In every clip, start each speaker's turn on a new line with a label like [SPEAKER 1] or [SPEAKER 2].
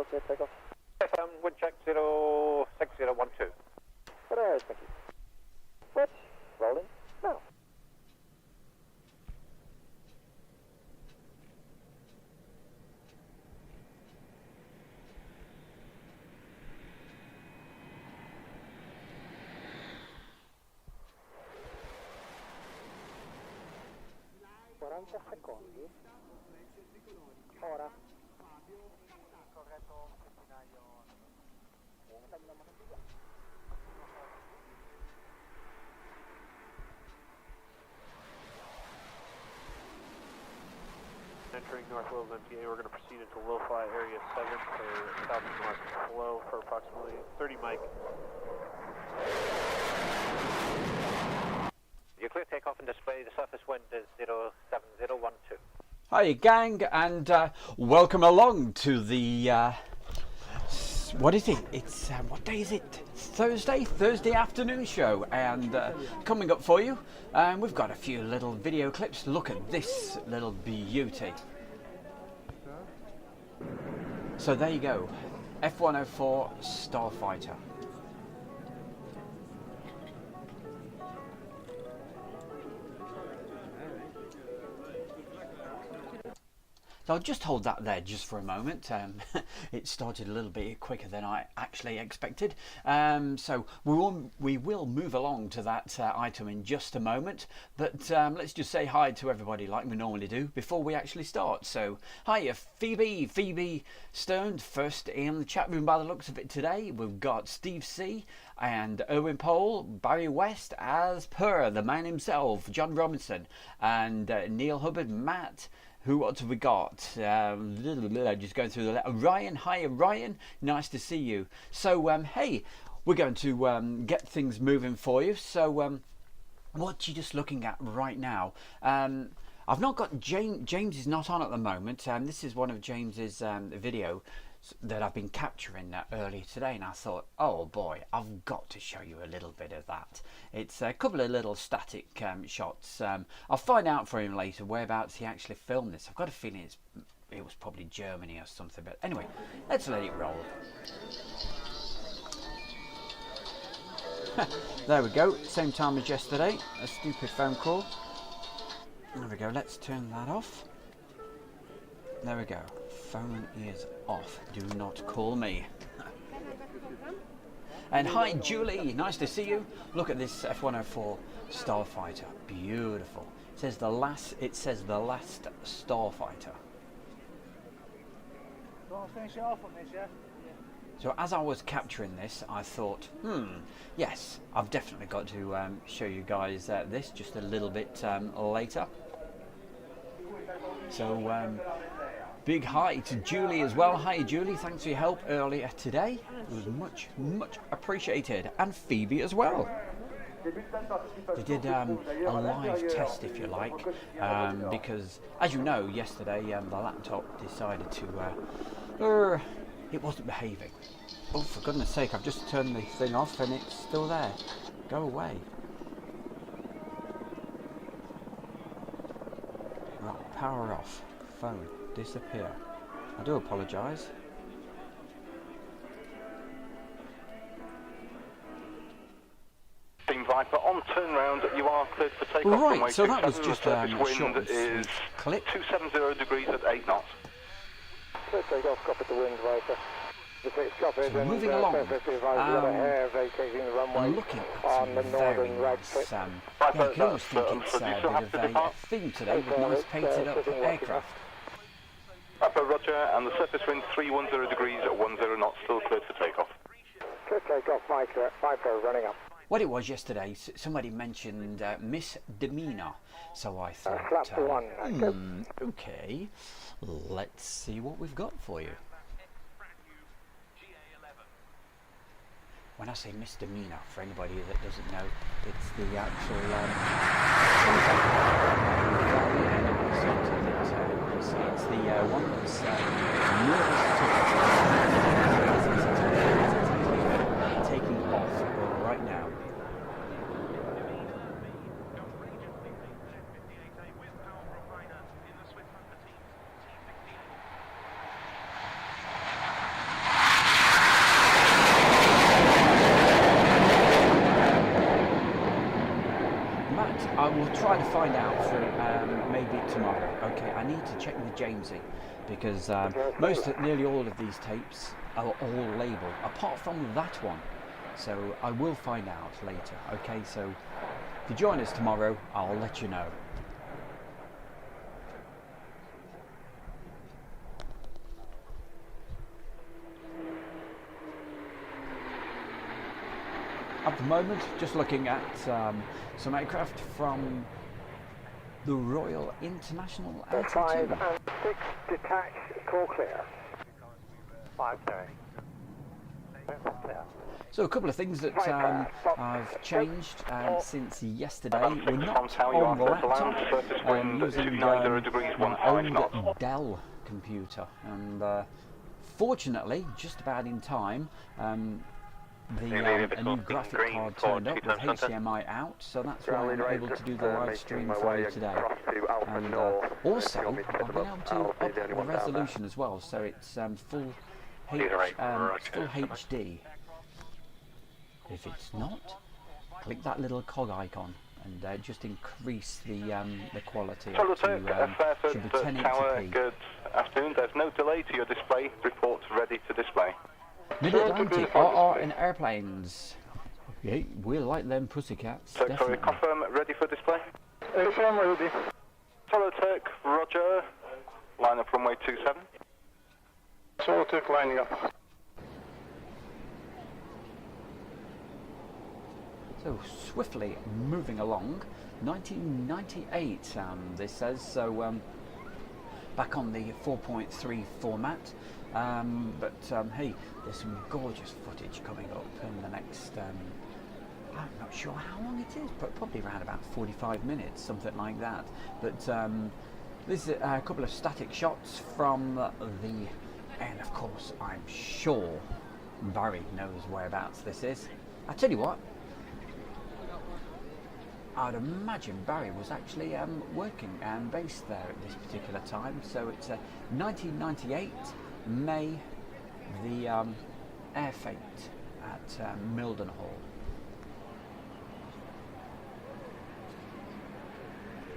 [SPEAKER 1] still clear takeoff.
[SPEAKER 2] Wind check 06012.
[SPEAKER 1] Right, thank you. Switch, rolling, now. Secondi. Ora. Corretto, centinaio.
[SPEAKER 3] Entering North Wales MPA, we're going to proceed into low-fly area 7 for south and north flow for approximately 30 mic.
[SPEAKER 2] You're clear takeoff and display. The surface wind is 07012.
[SPEAKER 4] Hi gang, and welcome along to the what is it? It's what day is it? Thursday afternoon show, and coming up for you, we've got a few little video clips. Look at this little beauty. So there you go, F-104 Starfighter. So I'll just hold that there just for a moment. It started a little bit quicker than I actually expected. So we will move along to that item in just a moment. But let's just say hi to everybody like we normally do before we actually start. So hiya Phoebe Stone, first in the chat room by the looks of it today. We've got Steve C and Owen Pole, Barry West, as per the man himself, John Robinson, and Neil Hubbard, Matt. Who else have we got? Just going through the letter. Ryan, hiya Ryan, nice to see you. So hey, we're going to get things moving for you. So what you're just looking at right now, I've not got James is not on at the moment. This is one of James's video that I've been capturing earlier today, and I thought, oh boy, I've got to show you a little bit of that. It's a couple of little static shots. I'll find out for him later whereabouts he actually filmed this. I've got a feeling it was probably Germany or something, but anyway, let's let it roll. There we go, same time as yesterday, a stupid phone call. There we go, let's turn that off. There we go, phone is off, do not call me. And hi Julie, nice to see you. Look at this F-104 Starfighter, beautiful. It says the last Starfighter.
[SPEAKER 1] Finish it off on this, yeah?
[SPEAKER 4] So as I was capturing this, I thought, yes, I've definitely got to show you guys this just a little bit later. So big hi to Julie as well. Hi Julie, thanks for your help earlier today. It was much appreciated. And Phoebe as well. They did a live test, if you like, because as you know, yesterday the laptop decided to it wasn't behaving. Oh, for goodness sake, I've just turned the thing off and it's still there. Go away. Right, power off. Phone. Disappear. I do apologise.
[SPEAKER 5] Team Viper on turnaround, you are cleared for takeoff.
[SPEAKER 4] Right, so that was just a short and
[SPEAKER 5] is
[SPEAKER 4] sweet clip.
[SPEAKER 5] 270 degrees at 8 knots.
[SPEAKER 1] Clear takeoff, copy the wind, Viper.
[SPEAKER 4] So moving along, I'm looking at some very nice, yeah, you almost think it's a bit of a theme today with nice painted up aircraft.
[SPEAKER 5] Papa Roger, and the surface wind 310 degrees at 10 knots, still cleared for takeoff.
[SPEAKER 1] Clear takeoff, Viper running up.
[SPEAKER 4] What it was yesterday, somebody mentioned misdemeanor, so I thought, okay, let's see what we've got for you. When I say misdemeanor, for anybody that doesn't know, it's the actual it's the one that's taking off right now. we'll try to find out for maybe tomorrow. Okay, I need to check with Jamesy because nearly all of these tapes are all labelled, apart from that one. So I will find out later. Okay, so if you join us tomorrow, I'll let you know. At the moment, just looking at some aircraft from the Royal International Air
[SPEAKER 1] 5 and 6 detach, call clear. 5 sorry. Clear.
[SPEAKER 4] So a couple of things that I've changed since yesterday. We're not on the laptop, using my old Dell computer, and fortunately, just about in time, a new graphic card turned up with HDMI out, so that's why I'm able to do the live stream for you today. And also, I've been able to up the resolution as well, so it's full HD. If it's not, click that little cog icon and just increase the quality up to should be 1080p.
[SPEAKER 5] Good afternoon. There's no delay to your display. Reports ready to display.
[SPEAKER 4] Mid-Atlantic RR in airplanes. Yeah, we like them pussycats.
[SPEAKER 5] Sorry, confirm ready for display.
[SPEAKER 1] Confirm ready.
[SPEAKER 5] Solo Turk, Roger. Line up runway 27.
[SPEAKER 1] Solo Turk lining up.
[SPEAKER 4] So swiftly moving along, 1998 this says, so back on the 4.3 format, but hey, there's some gorgeous footage coming up in the next, I'm not sure how long it is, but probably around about 45 minutes, something like that. But this is a couple of static shots from and of course I'm sure Barry knows whereabouts this is. I tell you what, I'd imagine Barry was actually working and based there at this particular time. So it's 1998 May, the air fete at Mildenhall.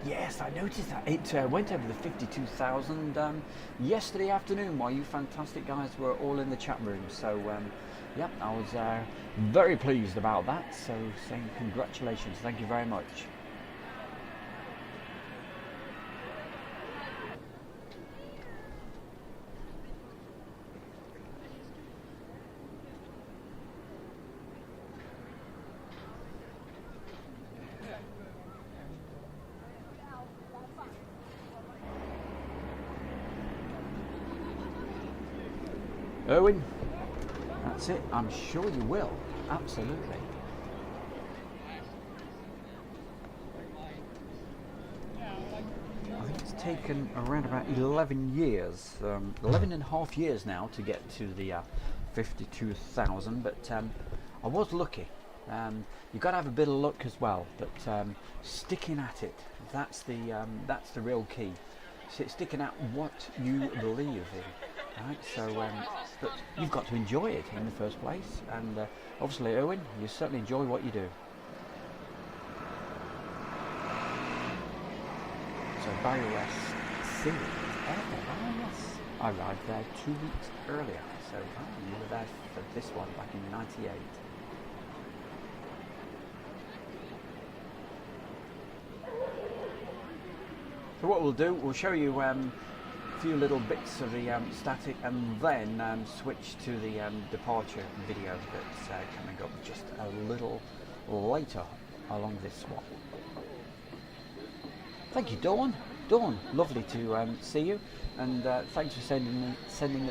[SPEAKER 4] Yes, I noticed that. It went over the 52,000 yesterday afternoon while you fantastic guys were all in the chat room. So yeah, I was very pleased about that, so saying congratulations, thank you very much. Erwin? That's it, I'm sure you will, absolutely. I think it's taken around about 11 years, 11 and a half years now to get to the 52,000, but I was lucky. You've got to have a bit of luck as well, but sticking at it, that's the real key. Sticking at what you believe in. Right, so but you've got to enjoy it in the first place, and obviously, Owen, you certainly enjoy what you do. So Barry West Series Airport. Oh yes, I arrived there 2 weeks earlier, so you were there for this one back in '98. So what we'll do, we'll show you few little bits of the static, and then switch to the departure video that's coming up just a little later along this one. Thank you, Dawn. Dawn, lovely to see you, and thanks for sending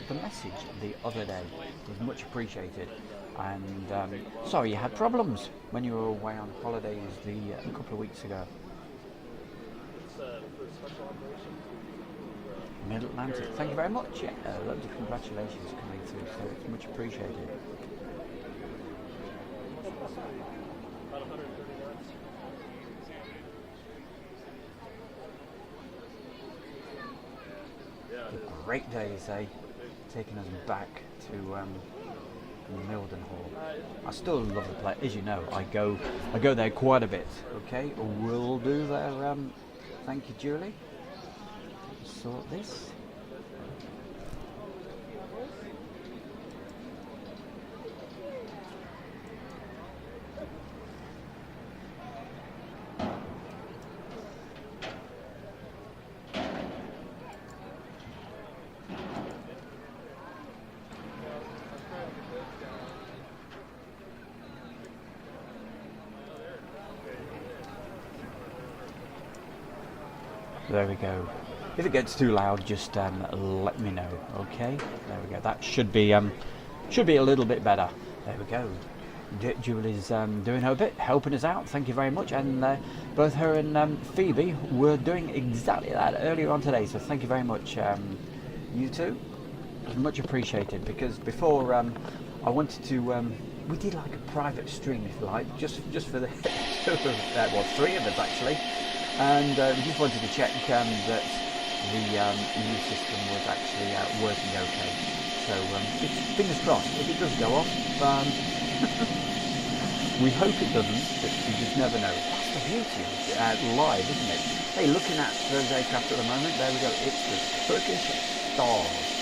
[SPEAKER 4] the message the other day. It was much appreciated. And sorry you had problems when you were away on holidays a couple of weeks ago. Mid-Atlantic, thank you very much. Yeah, loads of congratulations coming through, so it's much appreciated. The great days, eh? Taking us back to Mildenhall. I still love the place. As you know, I go there quite a bit. Okay, we'll do there. Thank you, Julie. Sort this. There we go. If it gets too loud, just let me know. Okay. There we go. That should be a little bit better. There we go. Julie's doing her bit, helping us out. Thank you very much. And both her and Phoebe were doing exactly that earlier on today. So thank you very much, you two. It's much appreciated. Because before I wanted to, we did like a private stream, if you like, just for the well, 3 of us actually. And we just wanted to check that the new system was actually working okay. So fingers crossed. If it does go off, we hope it doesn't, but you just never know. That's the beauty of live, isn't it? Hey, looking at those aircraft at the moment, there we go. It's the Turkish Stars.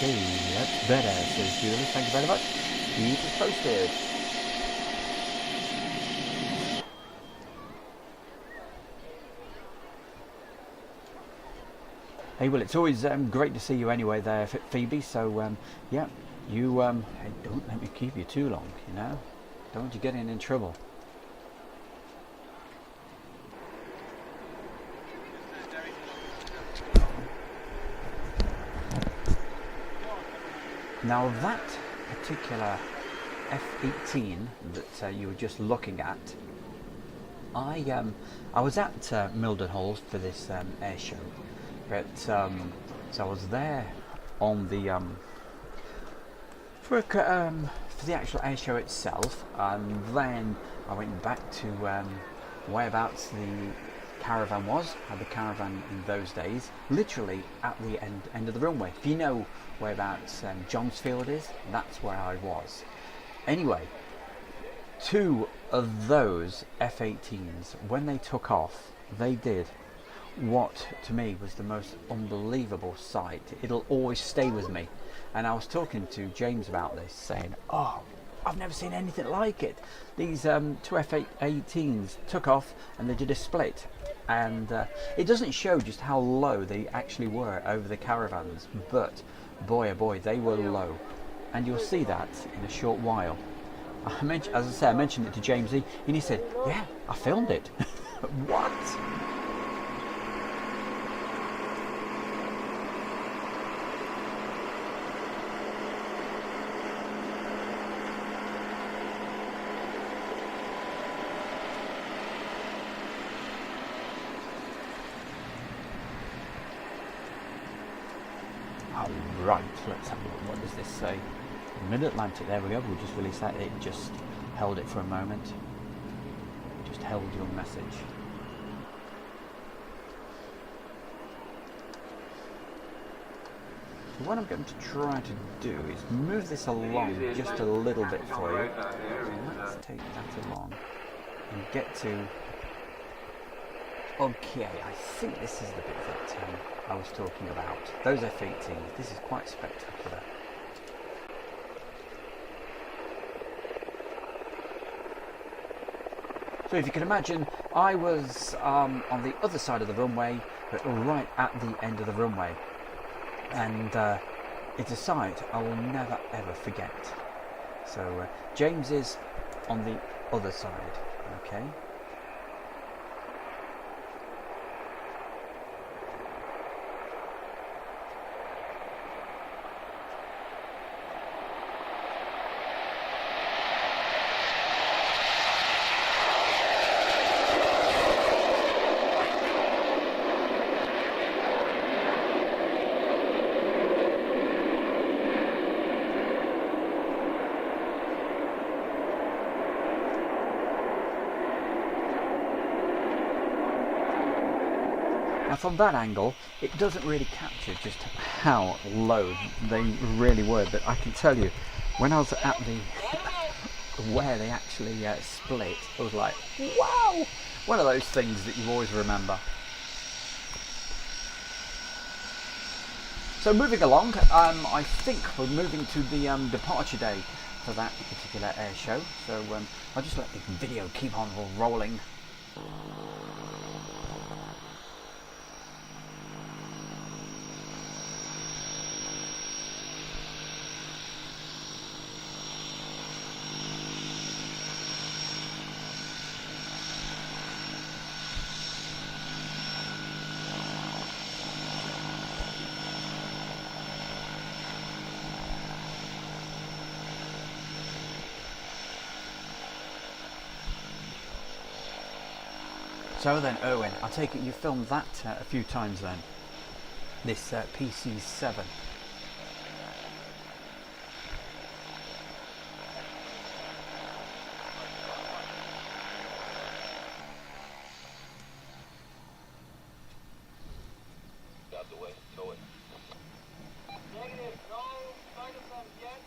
[SPEAKER 4] Okay, that's better, says Julie. Thank you very much. Keep it posted. Hey, well, it's always great to see you anyway there, Phoebe. So, yeah, you hey, don't let me keep you too long, you know. Don't want you getting in trouble. Now that particular F-18 that you were just looking at, I was at Mildenhall for this air show, but so I was there on the for the actual air show itself, and then I went back to whereabouts the caravan was. Had the caravan in those days, literally at the end of the runway. If you know whereabouts Johnsfield is, that's where I was. Anyway, 2 of those F-18s, when they took off, they did what to me was the most unbelievable sight. It'll always stay with me. And I was talking to James about this, saying, oh, I've never seen anything like it. These 2 F-18s took off and they did a split. And it doesn't show just how low they actually were over the caravans, but boy oh boy, they were low. And you'll see that in a short while. As I said, I mentioned it to Jamesy, and he said, yeah, I filmed it. What? Right, let's have a look. What does this say? Mid-Atlantic, there we go. We'll just release that. It just held it for a moment. It just held your message. So what I'm going to try to do is move this along just a little bit for you. So let's take that along and get to... Okay, I think this is the bit that I was talking about. Those F-18s, this is quite spectacular. So if you can imagine, I was on the other side of the runway, but right at the end of the runway. And it's a sight I will never ever forget. So James is on the other side, okay? from that angle, it doesn't really capture just how low they really were, but I can tell you, when I was at the where they actually split, I was like, wow! One of those things that you always remember. So moving along, I think we're moving to the departure day for that particular air show. So I'll just let the video keep on rolling. So then, Owen, I take it you filmed that a few times then, this PC7.
[SPEAKER 5] Out the way, tow it.
[SPEAKER 1] Negative, no sign of them yet.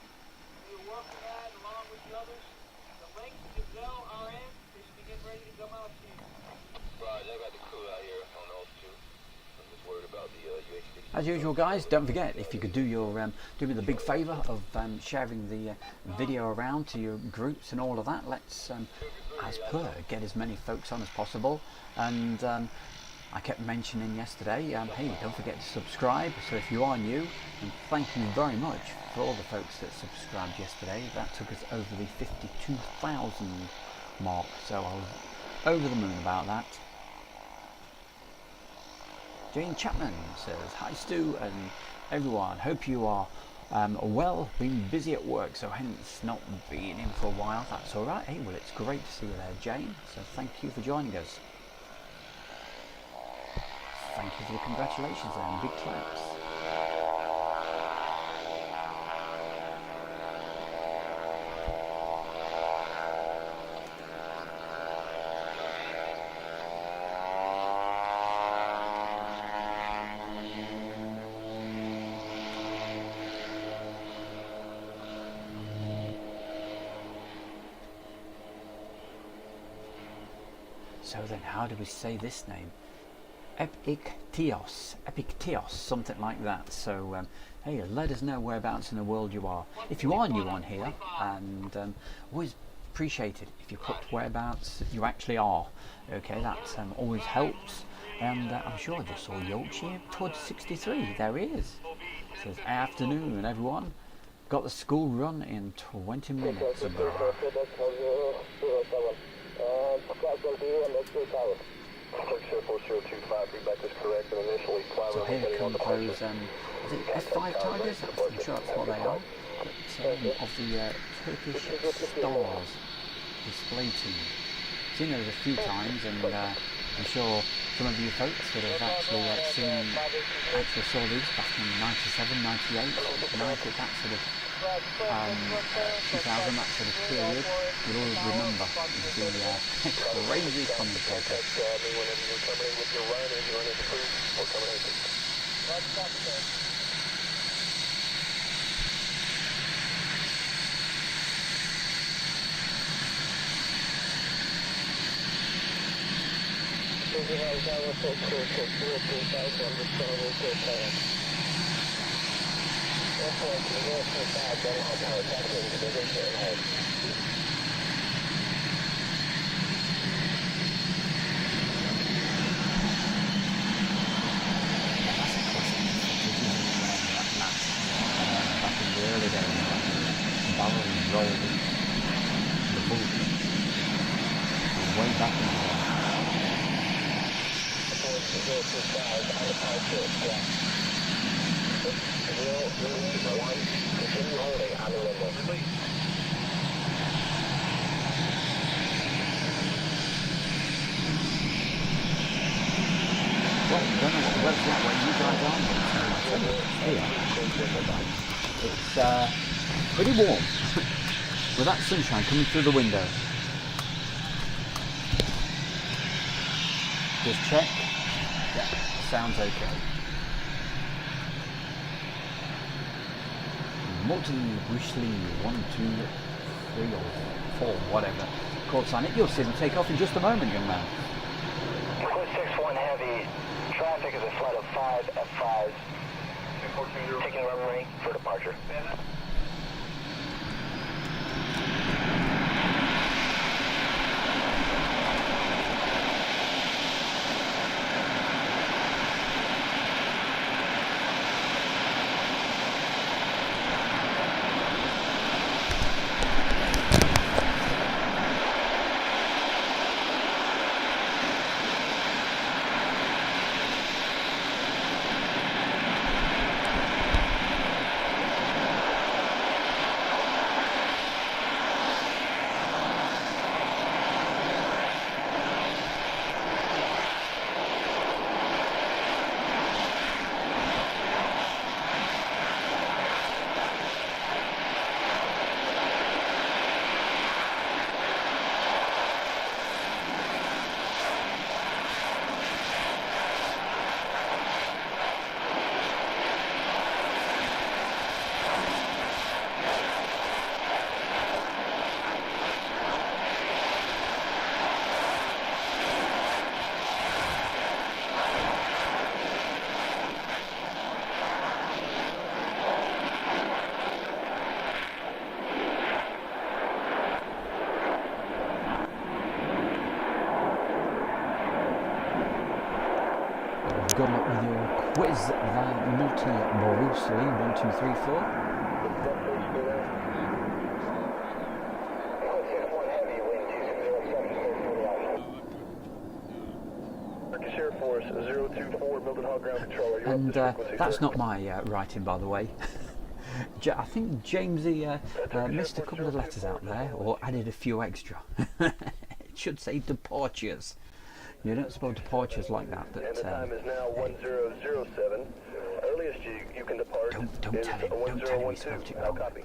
[SPEAKER 1] We're working at it along with the others. The length to Gazelle are in. They should be getting ready to come out soon.
[SPEAKER 5] Right, I got the crew out here on those two. I'm just worried about the UTC.
[SPEAKER 4] As usual, guys, don't forget, if you could do your do me the big favour of sharing the video around to your groups and all of that. Let's, as per, get as many folks on as possible. And I kept mentioning yesterday, hey, don't forget to subscribe. So if you are new, and thank you very much for all the folks that subscribed yesterday. That took us over the 52,000 mark. So I was over the moon about that. Jane Chapman says, hi Stu and everyone, hope you are well, been busy at work, so hence not being in for a while. That's alright. Hey, well, it's great to see you there, Jane, so thank you for joining us. Thank you for the congratulations there and big claps. So then, how do we say this name? Epicteos, something like that. So, hey, let us know whereabouts in the world you are. If you are new on here, and always appreciate it if you put whereabouts you actually are. Okay, that always helps. And I'm sure I just saw Yorkshire towards 63. There he is. Says afternoon, everyone. Got the school run in 20 minutes ago. So here come those, I think F5 Tigers, I'm sure that's what they are, of the Turkish Stars display team. Seen those a few times, and I'm sure some of you folks that have actually saw these back in 97, 98, 90, that sort of 2000, that sort of period. You'll all remember the crazy commentator. It's pretty warm with that sunshine coming through the window. Just check. Yeah, sounds okay. Multi-Bushley 1, 2, 3 or 4, whatever. Call sign it. You'll see them take off in just a moment, young man.
[SPEAKER 6] 6-1 heavy. Traffic is a flight of 5 F5s. Taking runway for departure.
[SPEAKER 4] Good luck with your quiz, the multi-Bruce Lee 1, 2, 3, 4.
[SPEAKER 6] Turkish Air Force 024 Mildenhall ground control.
[SPEAKER 4] And that's not my writing, by the way. I think Jamesy missed a couple of letters out there, or added a few extra. It should say departures. You don't spell departures like that, but...
[SPEAKER 6] And the time is now 1007. Earliest you can depart
[SPEAKER 4] Don't
[SPEAKER 6] is
[SPEAKER 4] tell him he spelled it
[SPEAKER 6] 1012. I'll
[SPEAKER 4] wrong.
[SPEAKER 6] copy.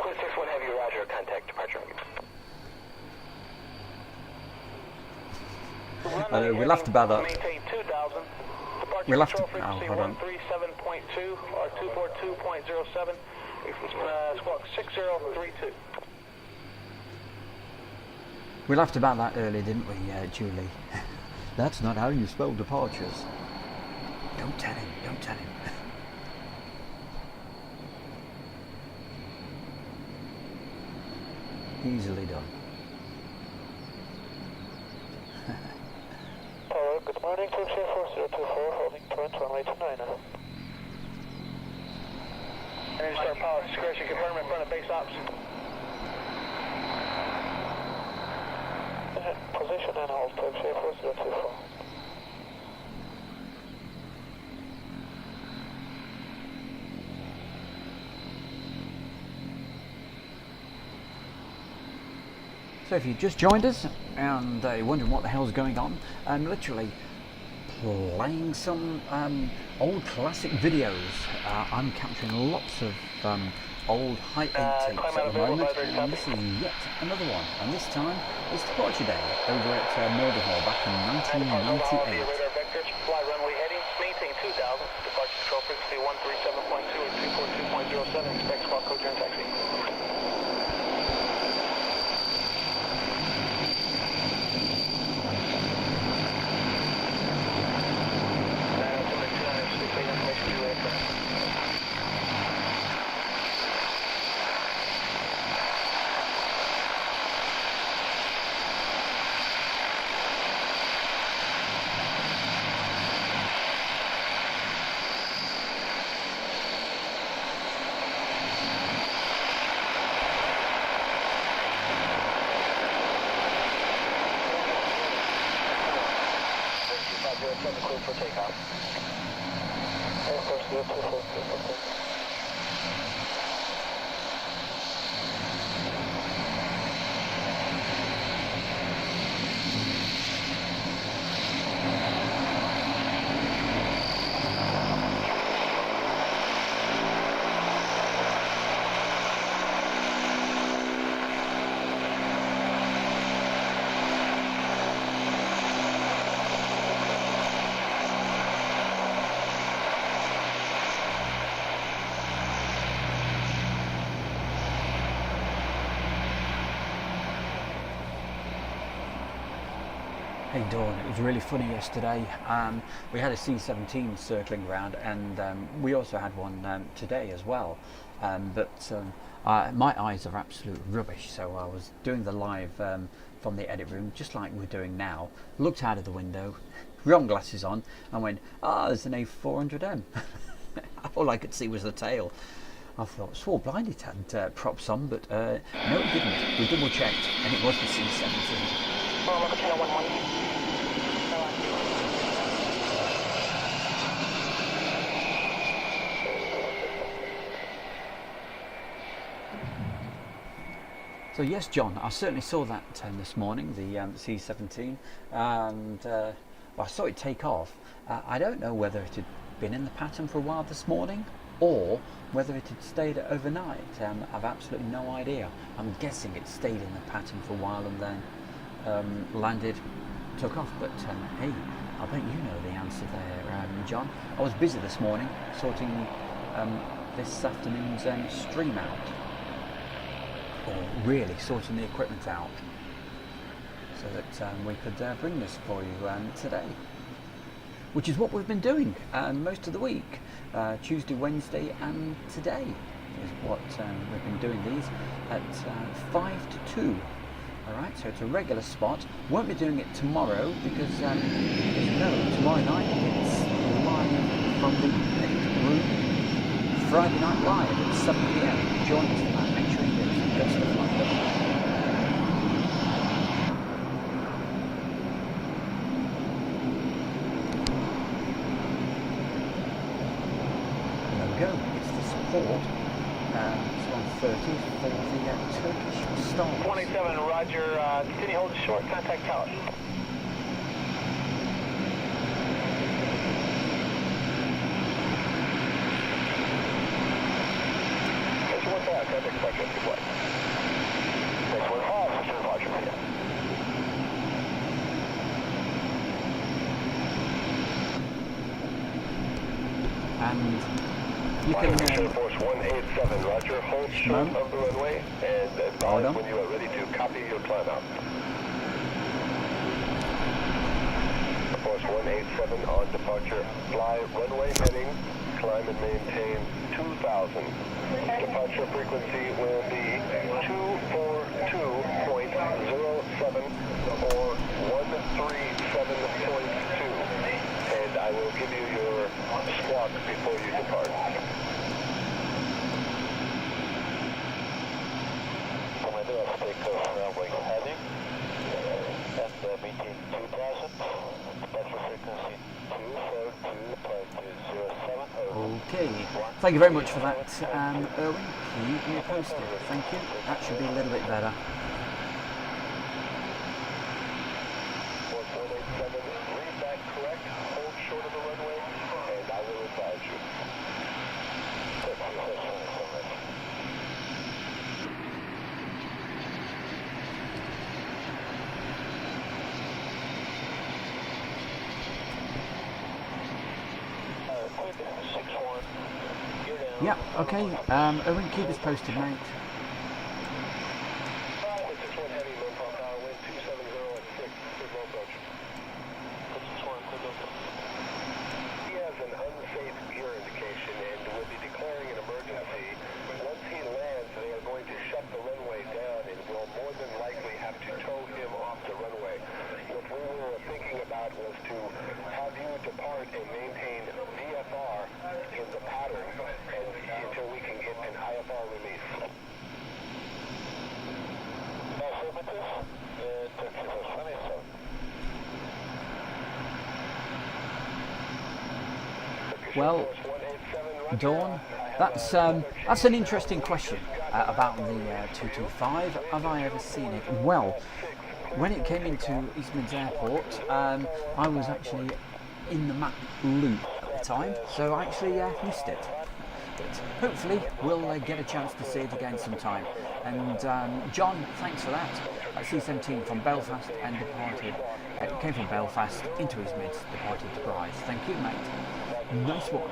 [SPEAKER 6] Clear 6-1 heavy, roger, contact departure.
[SPEAKER 4] We laughed about that.
[SPEAKER 1] Maintain 2000. Departure
[SPEAKER 4] We laughed.
[SPEAKER 1] control
[SPEAKER 4] Oh,
[SPEAKER 1] frequency
[SPEAKER 4] hold on.
[SPEAKER 1] 137.2 or 242.07. Squawk 6032.
[SPEAKER 4] We laughed about that earlier, didn't we, Julie? That's not how you spell departures. Don't tell him, don't tell him. Easily done.
[SPEAKER 6] Hello, good morning, Turkish Air Force 024, holding current runway 29.
[SPEAKER 1] Energy Star Pilot discretion confirm in front of base ops.
[SPEAKER 6] Position and hold, Turkish Air Force 024.
[SPEAKER 4] So if you've just joined us and you're wondering what the hell's going on, I'm literally playing some old classic videos. I'm capturing lots of old High 8 tapes at the moment, and this is yet another one. And this time it's departure day over at Mildenhall back in 1998.
[SPEAKER 1] Radar vector, fly runway heading, maintain 2000. Departure control frequency 137.2 or 242.07. Expect squawk code turn taxi.
[SPEAKER 6] Clear for takeoff. Air Force 024, clear for takeoff.
[SPEAKER 4] Hey Dawn, it was really funny yesterday. We had a C-17 circling around, and we also had one today as well. My eyes are absolute rubbish, so I was doing the live from the edit room, just like we're doing now. Looked out of the window, wrong glasses on, and went, there's an A400M. All I could see was the tail. I thought, swore blind it had props on, but no, it didn't. We double checked, and it was the C-17. So yes, John, I certainly saw that this morning, the C-17, and I saw it take off. I don't know whether it had been in the pattern for a while this morning, or whether it had stayed overnight. I've absolutely no idea. I'm guessing it stayed in the pattern for a while and then landed, took off. But hey, I bet you know the answer there, John. I was busy this morning sorting this afternoon's stream out. Or really sorting the equipment out, so that we could bring this for you today, which is what we've been doing most of the week. Tuesday, Wednesday and today is what we've been doing these at 5 to 2. Alright, so it's a regular spot. Won't be doing it tomorrow because as you know, tomorrow night it's live from the edit room. Friday night live at 7 PM. Join us for that. Make sure you do. Got stuff like that. There we go. It's the support. It's 130 for the Turkish Stars.
[SPEAKER 6] 27, Roger. Continue hold short. Contact tower. Contact expected. Good luck. 615, Roger.
[SPEAKER 4] And you can
[SPEAKER 6] Force 187, Roger. Hold short of the runway and advise when you are ready to copy your climb out. Force 187 on departure. Fly runway heading. Climb and maintain 2000. Departure frequency will be 242.07 or 137.2. And I will give you your squawk before you depart. Takeoff runway heading and meeting 2000. Departure frequency 242.07.
[SPEAKER 4] Okay, thank you very much for that, Erwin. Keep me posted. Thank you. That should be a little bit better.
[SPEAKER 6] 187, read that correct, hold short of the runway, and I will advise you.
[SPEAKER 4] Yeah, okay. Erwin, keep us posted, mate.
[SPEAKER 6] He has an unsafe gear indication and will be declaring an emergency. Once he lands, they are going to shut the runway down and will more than likely have to tow him off the runway. What we were thinking about was to have you depart and maintain VFR in the pattern until we can get an IFR release.
[SPEAKER 4] Well, Dawn, that's an interesting question about the 225. Have I ever seen it? Well, when it came into East Midlands Airport, I was actually in the map loop at the time, so I actually missed it. But hopefully we'll get a chance to see it again sometime. And John, thanks for that. C-17 from Belfast and departed. It came from Belfast into East Mids, departed to Bryce. Thank you, mate. Nice one.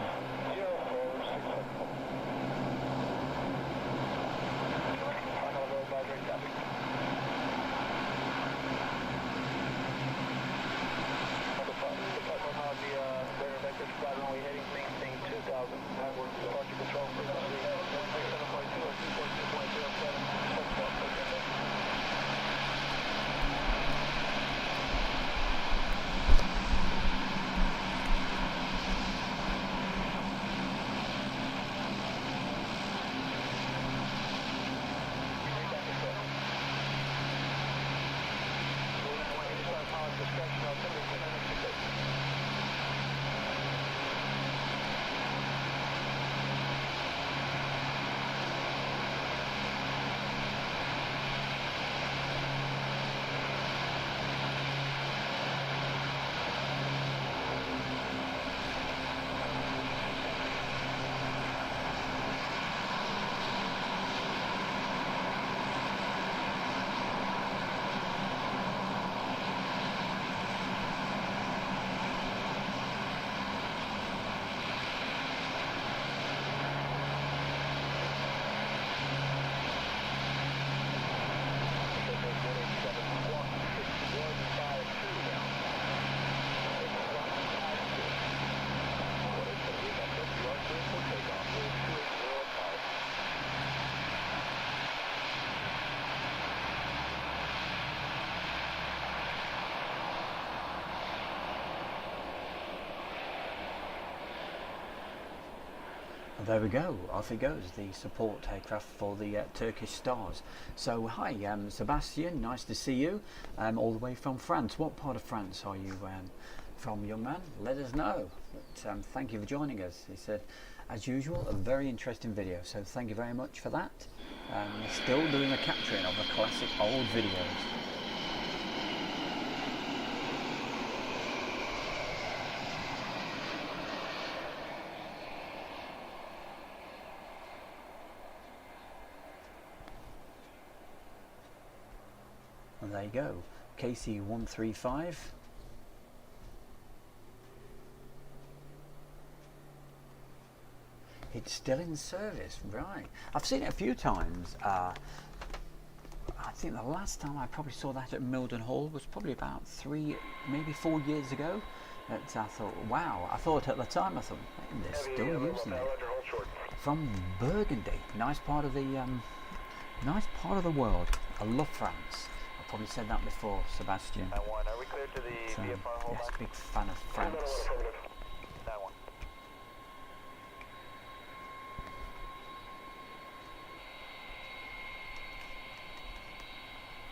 [SPEAKER 4] There we go, off he goes, the support aircraft for the Turkish Stars. So hi, Sebastian, nice to see you, all the way from France. What part of France are you from, young man? Let us know. But, thank you for joining us. He said, as usual, a very interesting video, so thank you very much for that. Still doing a capturing of the classic old videos. And there you go, KC-135. It's still in service, right? I've seen it a few times. I think the last time I probably saw that at Mildenhall was probably about 3, maybe 4 years ago. I thought, wow, I thought at the time, I thought, man, they're still using it. From Burgundy, nice part of the world. I love France. I've probably said that before, Sebastian.
[SPEAKER 6] That one. Are we clear to the VFR hold
[SPEAKER 4] yes,
[SPEAKER 6] line?
[SPEAKER 4] big fan of France.
[SPEAKER 6] That one.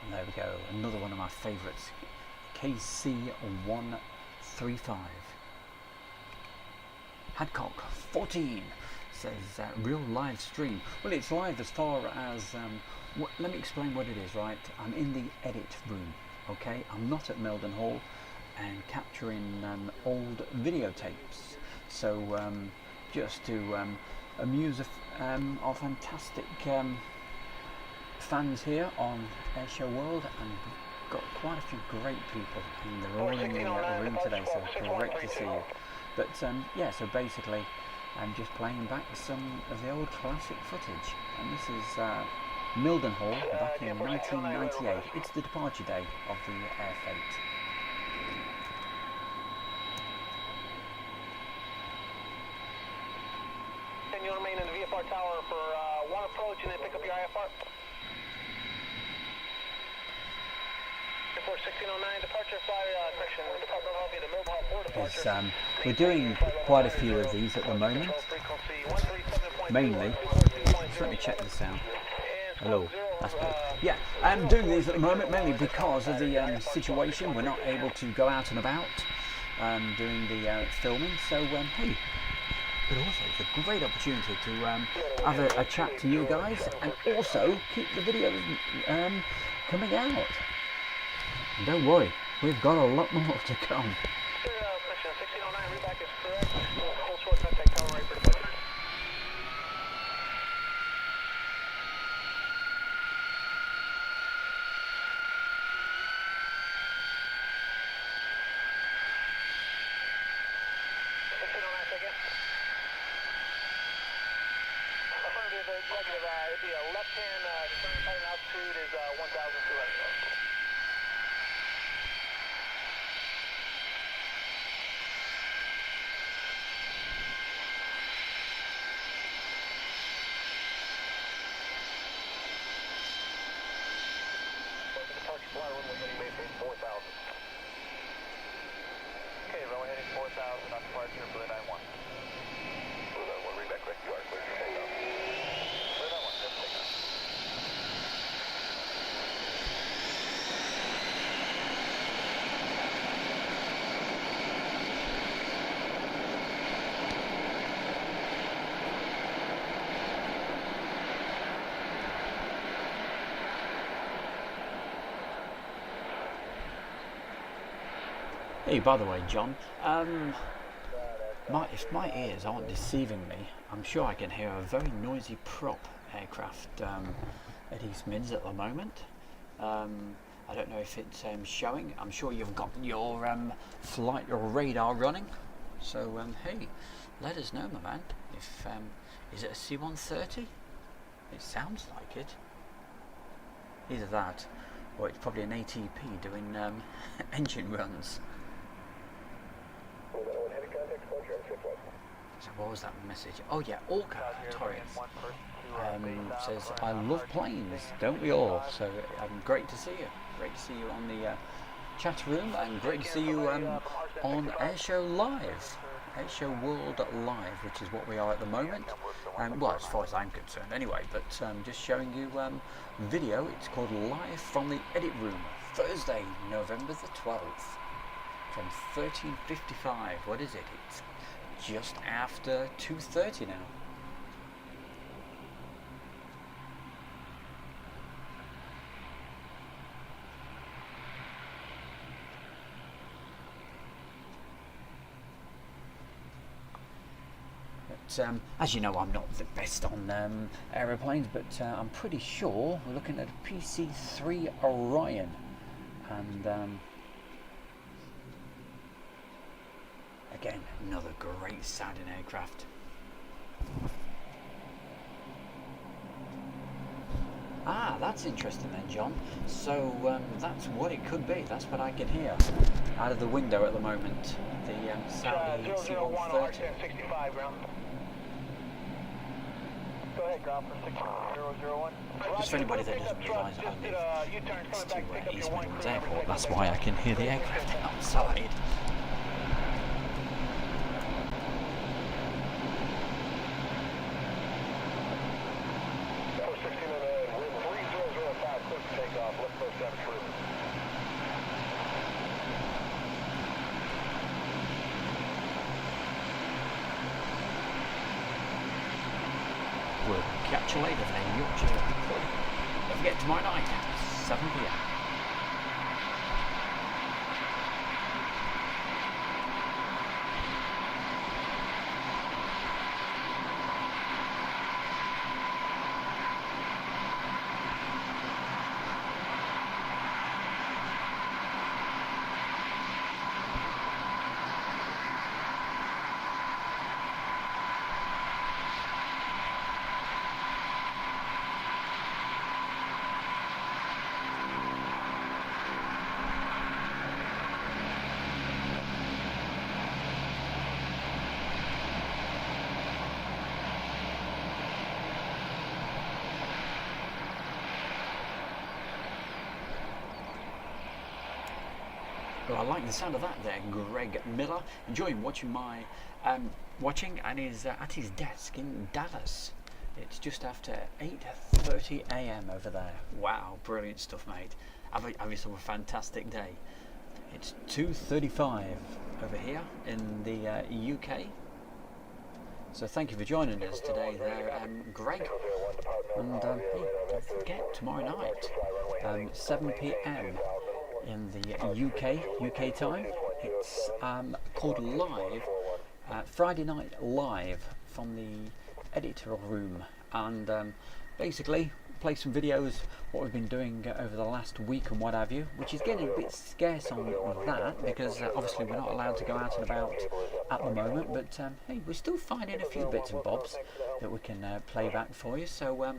[SPEAKER 4] And there we go, another one of my favourites, KC-135. Hadcock 14 says real live stream. Well, it's live as far as let me explain what it is, right? I'm in the edit room, okay? I'm not at Mildenhall and capturing old videotapes. So just to amuse our fantastic fans here on Airshow World, and we've got quite a few great people, and they're all in the room today, so great to see you. But yeah, so basically I'm just playing back some of the old classic footage, and this is Mildenhall back in 1998. It's the departure day of the Air Fate.
[SPEAKER 6] Can you remain in the VFR tower for one approach and then pick up your IFR? For 1609 departure, fly correction, Department of the Mildenhall 4 departure.
[SPEAKER 4] We're doing quite a few of these at the moment, mainly. Just let me check this out. Hello, that's good. Yeah, I'm doing these at the moment mainly because of the situation. We're not able to go out and about doing the filming, so hey, but also it's a great opportunity to have a chat to you guys, and also keep the videos coming out. And don't worry, we've got a lot more to come.
[SPEAKER 6] Question 1609, reback is correct. Full short contact tower right for departure. Affirmative, negative. It'd be a left-hand descending pattern altitude is 1,200. Fly runway heading maintain 4,000. Okay, runway heading 4,000 on departure, Blue 91. Blue 91, read back correct, you are clear for takeoff. Blue 91, just takeoff.
[SPEAKER 4] Hey, by the way, John, if my ears aren't deceiving me, I'm sure I can hear a very noisy prop aircraft at East Mids at the moment. I don't know if it's showing. I'm sure you've got your flight or radar running. So hey, let us know, my man. If is it a C-130? It sounds like it. Either that, or it's probably an ATP doing engine runs. So what was that message? Oh yeah, Orca Torres says, I love planes, don't we all? So great to see you. Great to see you on the chat room, and great to see you on Airshow Live. Let's show World Live, which is what we are at the moment. Well, as far as I'm concerned anyway, but just showing you video. It's called Live from the Edit Room, Thursday, November the 12th, from 13:55. What is it? It's just after 2:30 now. As you know, I'm not the best on aeroplanes, but I'm pretty sure we're looking at a PC-3 Orion, and again, another great sounding aircraft. Ah, that's interesting then, John. So that's what it could be. That's what I can hear out of the window at the moment. The Saudi C-130.
[SPEAKER 6] 65 ground. Go ahead, ground for 6001.
[SPEAKER 4] Just for anybody that doesn't realise, I live next to East Midlands Airport. That's why I can hear the aircraft outside. We'll catch you later then, Yorkshire. Don't forget, tomorrow night, 7 p.m. Well, I like the sound of that there, Greg Miller, enjoying watching my watching, and is at his desk in Dallas. It's just after 8:30 a.m. over there. Wow, brilliant stuff, mate. Have yourself a fantastic day. It's 2:35 over here in the UK. So thank you for joining us today there, Greg. And hey, don't forget, tomorrow night, 7 p.m. in the UK time. It's called Live, Friday Night Live from the editorial room, and basically play some videos, what we've been doing over the last week and what have you, which is getting a bit scarce on that because obviously we're not allowed to go out and about at the moment, but hey, we're still finding a few bits and bobs that we can play back for you. So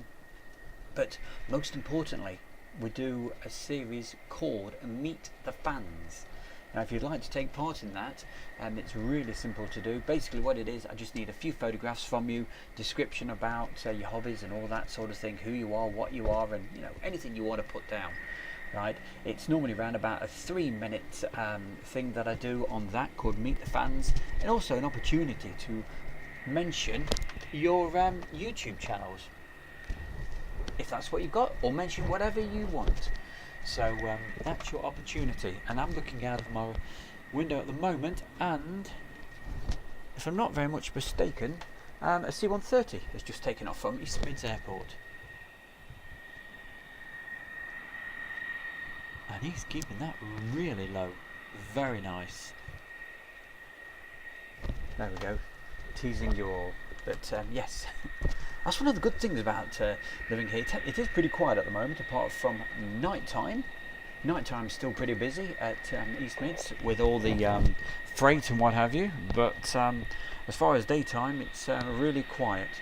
[SPEAKER 4] but most importantly, we do a series called Meet the Fans. Now, if you'd like to take part in that, it's really simple to do. Basically what it is, I just need a few photographs from you, description about your hobbies and all that sort of thing, who you are, what you are, and anything you want to put down. Right? It's normally around about a 3-minute thing that I do on that called Meet the Fans, and also an opportunity to mention your YouTube channels, if that's what you've got, or mention whatever you want. So that's your opportunity, and I'm looking out of my window at the moment, and if I'm not very much mistaken, a C-130 has just taken off from East Mids Airport, and he's keeping that really low. Very nice. There we go, teasing you all. But yes, that's one of the good things about living here. It is pretty quiet at the moment, apart from night time. Night time's still pretty busy at East Mids with all the freight and what have you. But as far as daytime, it's really quiet.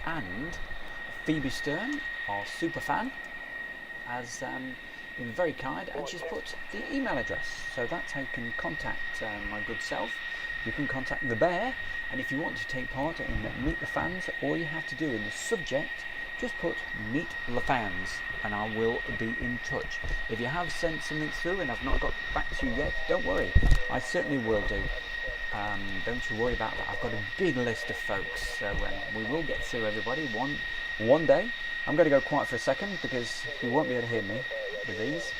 [SPEAKER 4] And Phoebe Stern, our super fan, has been very kind, and she's put the email address. So that's how you can contact my good self. You can contact the bear, and if you want to take part in Meet the Fans, all you have to do in the subject just put meet the fans and I will be in touch. If you have sent something through and I've not got back to you yet, don't worry, I certainly will do. Don't you worry about that. I've got a big list of folks, so we will get through everybody one day. I'm going to go quiet for a second because you won't be able to hear me with these.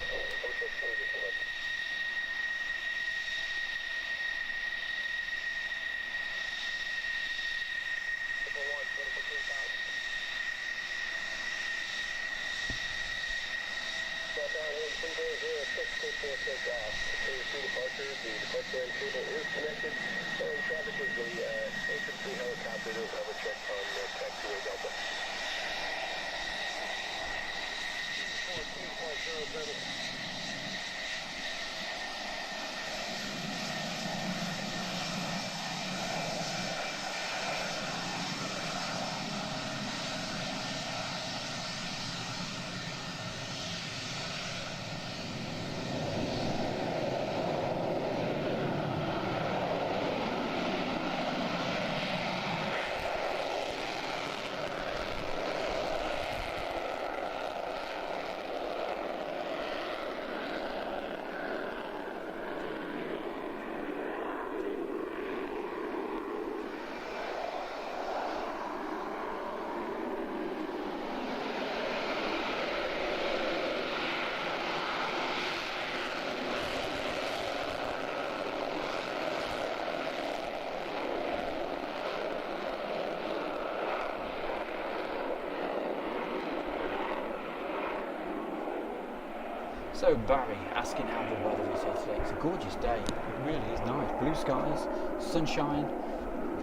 [SPEAKER 4] So Barry asking how the weather is here today. It's a gorgeous day. It really is nice. Blue skies, sunshine.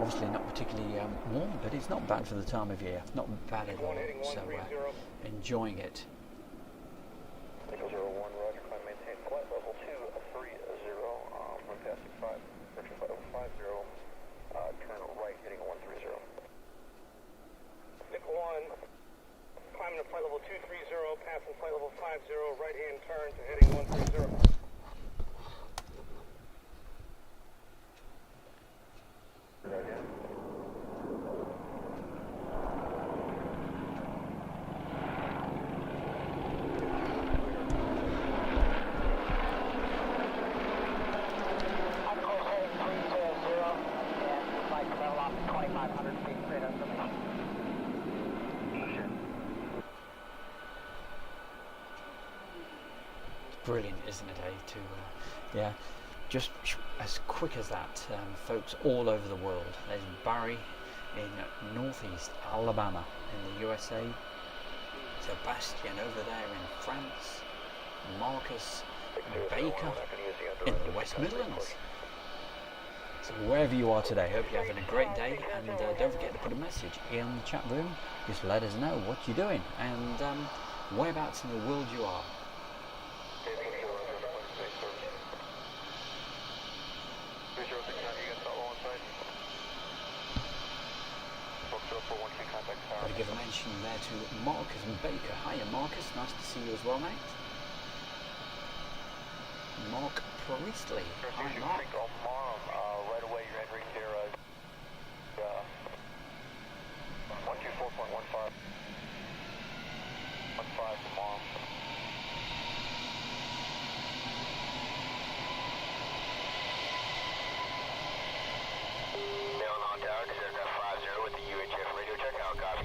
[SPEAKER 4] Obviously not particularly warm, but it's not bad for the time of year. Not bad at all. So enjoying it.
[SPEAKER 6] Echo 01, Roger, climb maintain flight level 230, run past 65, correction flight level 50, turn right heading 130.
[SPEAKER 1] Nick 1, climbing to flight level 230, passing flight level 50, right hand turn to heading 130.
[SPEAKER 4] Brilliant, isn't it, yeah, just as quick as that, folks all over the world. There's Barry in northeast Alabama in the USA, Sebastian over there in France, Marcus Baker in the West Midlands. So wherever you are today, hope you're having a great day, and don't forget to put a message in the chat room. Just let us know what you're doing and whereabouts in the world you are. Got to give a mention there to Marcus and Baker. Hiya Marcus, nice to see you as well, mate. Mark Priestley. Hi Mark.
[SPEAKER 6] Right away you're entering here 124.15. 15 tomorrow. Mildenhall Tower, this is aircraft 50 with the UHF radio check. How copy?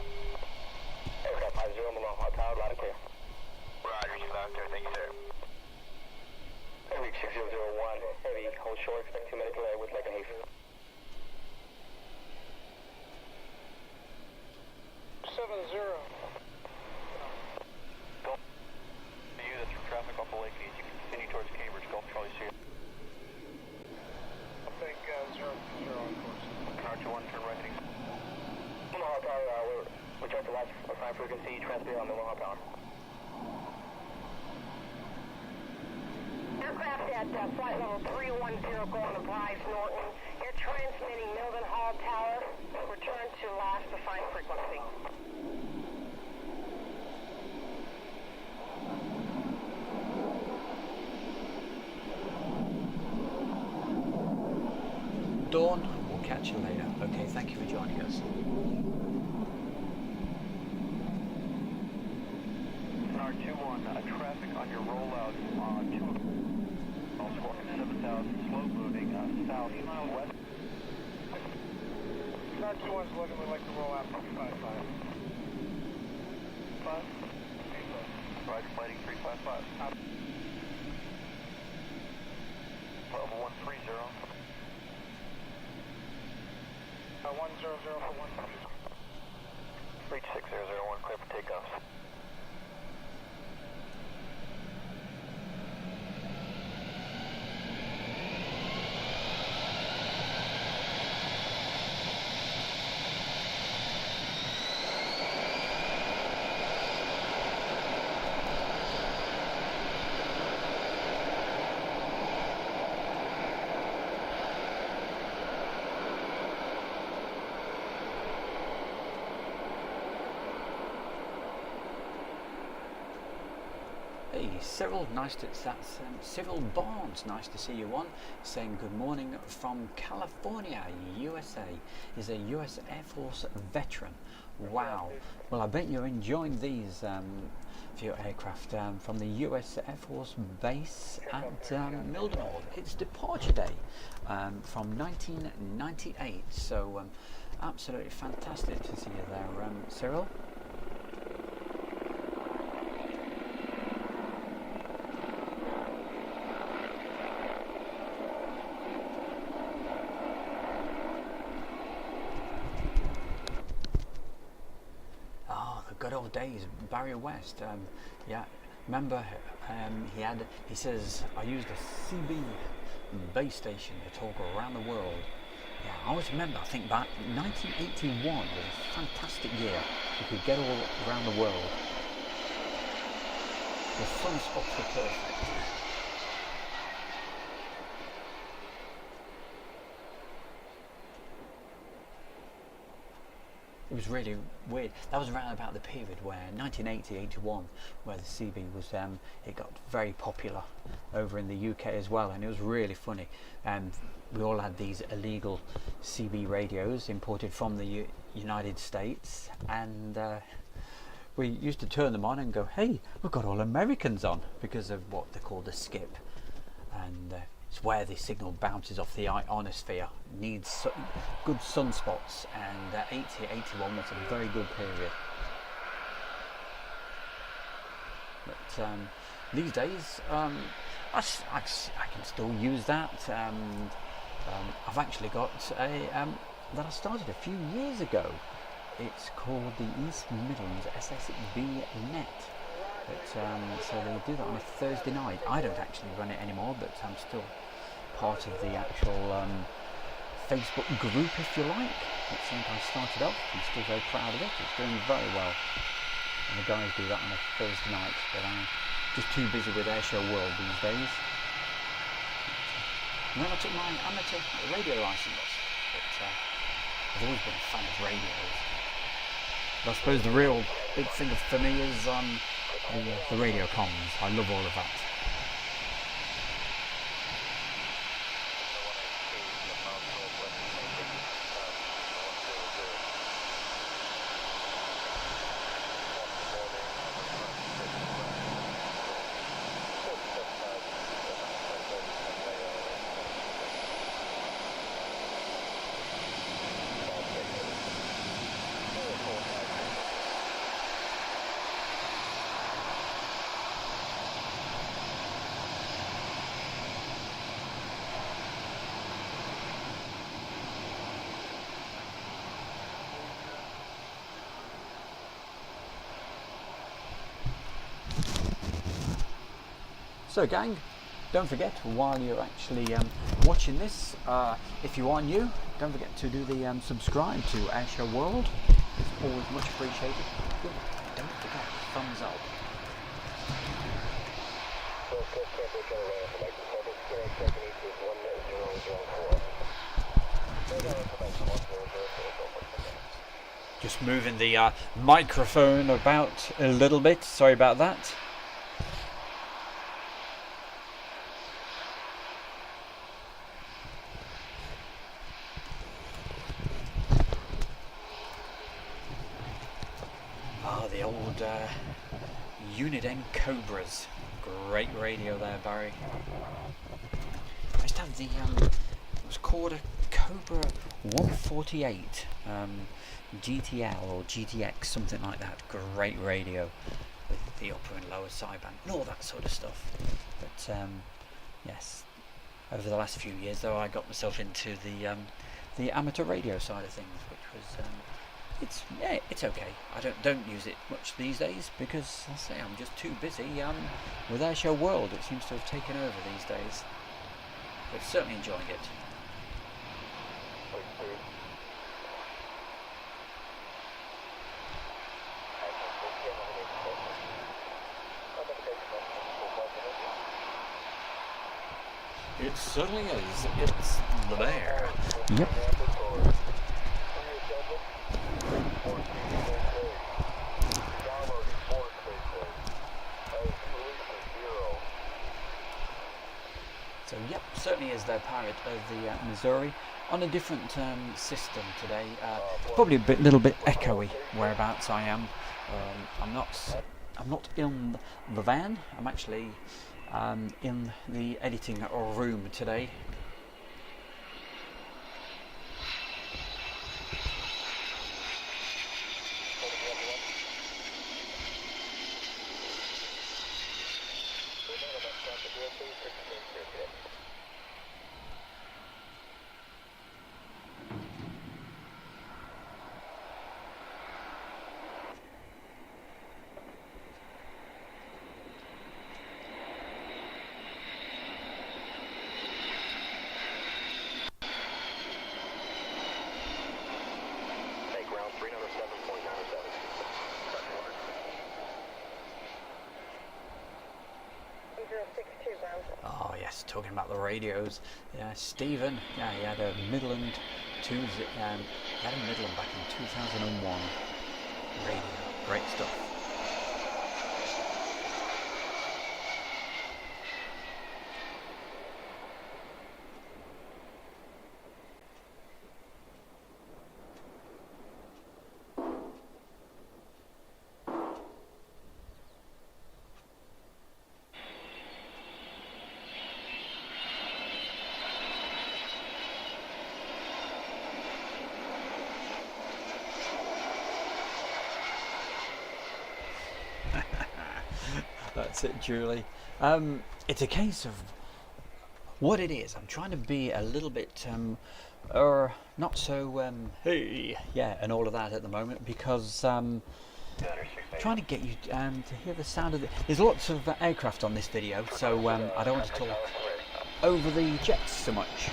[SPEAKER 6] Aircraft 50, Mildenhall Tower, loud and clear. Roger, you loud and clear. Thank you, sir. Heavy 6001, heavy, hold short, expect 2 minute delay with leg and heave.
[SPEAKER 1] 70.
[SPEAKER 6] Gulf to you, that's from traffic off the lake. You can continue towards Cambridge, Gulf Charlie C.
[SPEAKER 1] I think 0 on course.
[SPEAKER 6] Tower 21, turn right heading. Mildenhall Tower, we checked the last prime frequency, transmit on Mildenhall Tower.
[SPEAKER 7] Aircraft at flight level 310 going to Bryce Norton. You're transmitting Mildenhall Tower. Return to last defined frequency.
[SPEAKER 4] Dawn, we'll catch you later. Okay, thank you for joining us.
[SPEAKER 6] Monarch 2-1, traffic on your rollout on 2 squawking 7,000, slow moving, southwest.
[SPEAKER 1] Monarch 2-1's looking, we'd like to roll out 355. 5?
[SPEAKER 6] Right, fighting 355.
[SPEAKER 1] Out.
[SPEAKER 6] Level 130.
[SPEAKER 1] 100 for 1.
[SPEAKER 6] Reach 6001, clear for takeoffs.
[SPEAKER 4] Hey Cyril, that's Cyril Barnes, nice to see you on, saying good morning from California, USA. He's a US Air Force veteran. Wow. Well, I bet you're enjoying these for your aircraft from the US Air Force base at Mildenhall. It's departure day from 1998, so absolutely fantastic to see you there, Cyril. Good old days, Barry West. Yeah, remember he says I used a CB base station to talk around the world. Yeah, I always remember, I think back 1981 was a fantastic year. You could get all around the world. The sunspots were perfect. It was really weird. That was around about the period where 1980-81, where the CB was, it got very popular over in the UK as well, and it was really funny. We all had these illegal CB radios imported from the United States, and we used to turn them on and go, "Hey, we've got all Americans on," because of what they call the skip, and it's where the signal bounces off the ionosphere, needs good sunspots, and 80-81 was a very good period. But these days, I can still use that. I've actually got a that I started a few years ago. It's called the East Midlands SSB Net. But, so they do that on a Thursday night. I don't actually run it anymore, but I'm still part of the actual Facebook group, if you like. It's something I started up. I'm still very proud of it. It's doing very well. And the guys do that on a Thursday night, but I'm just too busy with Airshow World these days. And then I took my amateur radio license. But I've always been a fan of radios. But I suppose the real big thing for me is the radio comms. I love all of that. So gang, don't forget, while you're actually watching this, if you are new, don't forget to do the subscribe to Airshow World. It's always much appreciated. Don't forget, thumbs up. Just moving the microphone about a little bit, sorry about that. Unit N Cobras. Great radio there, Barry. I used to have the, it was called a Cobra 148 GTL or GTX, something like that. Great radio with the upper and lower sideband and all that sort of stuff. But yes, over the last few years though, I got myself into the amateur radio side of things, which was it's okay. I don't use it much these days because I say I'm just too busy with Airshow World. It seems to have taken over these days, but certainly enjoying it. It certainly is. It's the bear. Yep. So yep, certainly is their Pirate of the Missouri on a different system today. Probably a little bit echoey whereabouts I am. I'm not in the van. I'm actually in the editing room today. Oh yes, talking about the radios. Yeah, Stephen. Yeah, he had a Midland he had a Midland back in 2001 radio. Great stuff. That's it, Julie. It's a case of what it is. I'm trying to be a little bit not so hey, yeah, and all of that at the moment because trying to get you to hear the sound of there's lots of aircraft on this video, so I don't want to talk over the jets so much.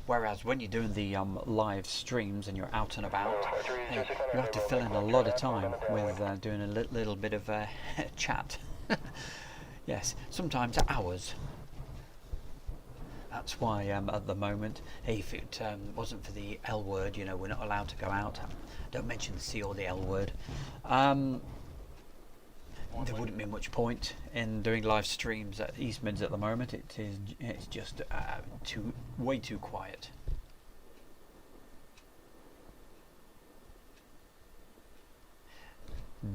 [SPEAKER 4] Whereas when you're doing the live streams and you're out and about, you have to fill in a lot of time with doing a little bit of chat. Yes, sometimes hours. That's why at the moment, hey, if it wasn't for the L word, you know, we're not allowed to go out. Don't mention the C or the L word. There wouldn't be much point in doing live streams at East Mids at the moment. It's just way too quiet.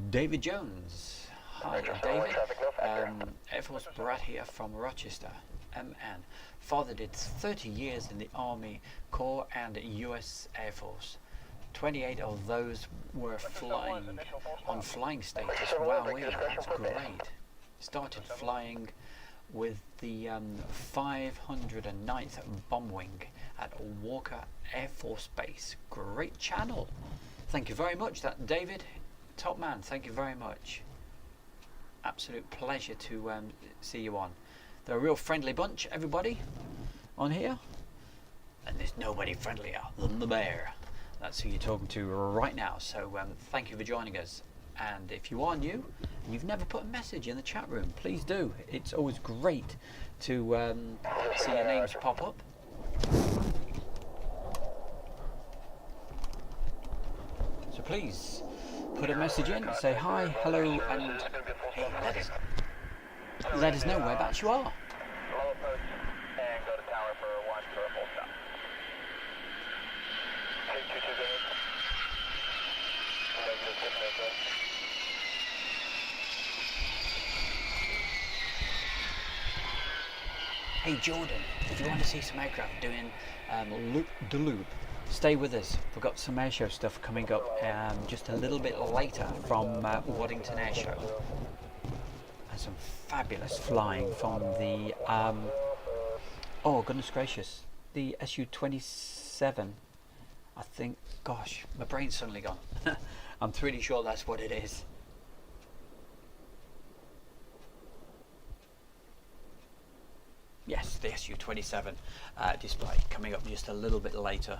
[SPEAKER 4] David Jones. Hi, David. Air Force Brat here from Rochester, MN. Father did 30 years in the Army Corps and US Air Force. 28 of those were flying on flying status. Wowee, that's great. Started flying with the 509th Bomb Wing at Walker Air Force Base. Great channel. Thank you very much, that David. Top man, thank you very much. Absolute pleasure to see you on. They're a real friendly bunch, everybody on here. And there's nobody friendlier than the bear. That's who you're talking to right now. So thank you for joining us. And if you are new and you've never put a message in the chat room, please do. It's always great to see your names pop up. So please put a message in, say hi, hello, and hey, let us know whereabouts you are.
[SPEAKER 6] Low approach and go to tower for 1 for a full stop. 322 good. Negative 6 minutes.
[SPEAKER 4] Hey Jordan, if you want to see some aircraft doing the loop, stay with us. We've got some airshow stuff coming up just a little bit later from Waddington Airshow. And some fabulous flying from the, oh goodness gracious, the SU-27. I think, gosh, my brain's suddenly gone. I'm pretty sure that's what it is. Yes, the SU-27 display coming up just a little bit later.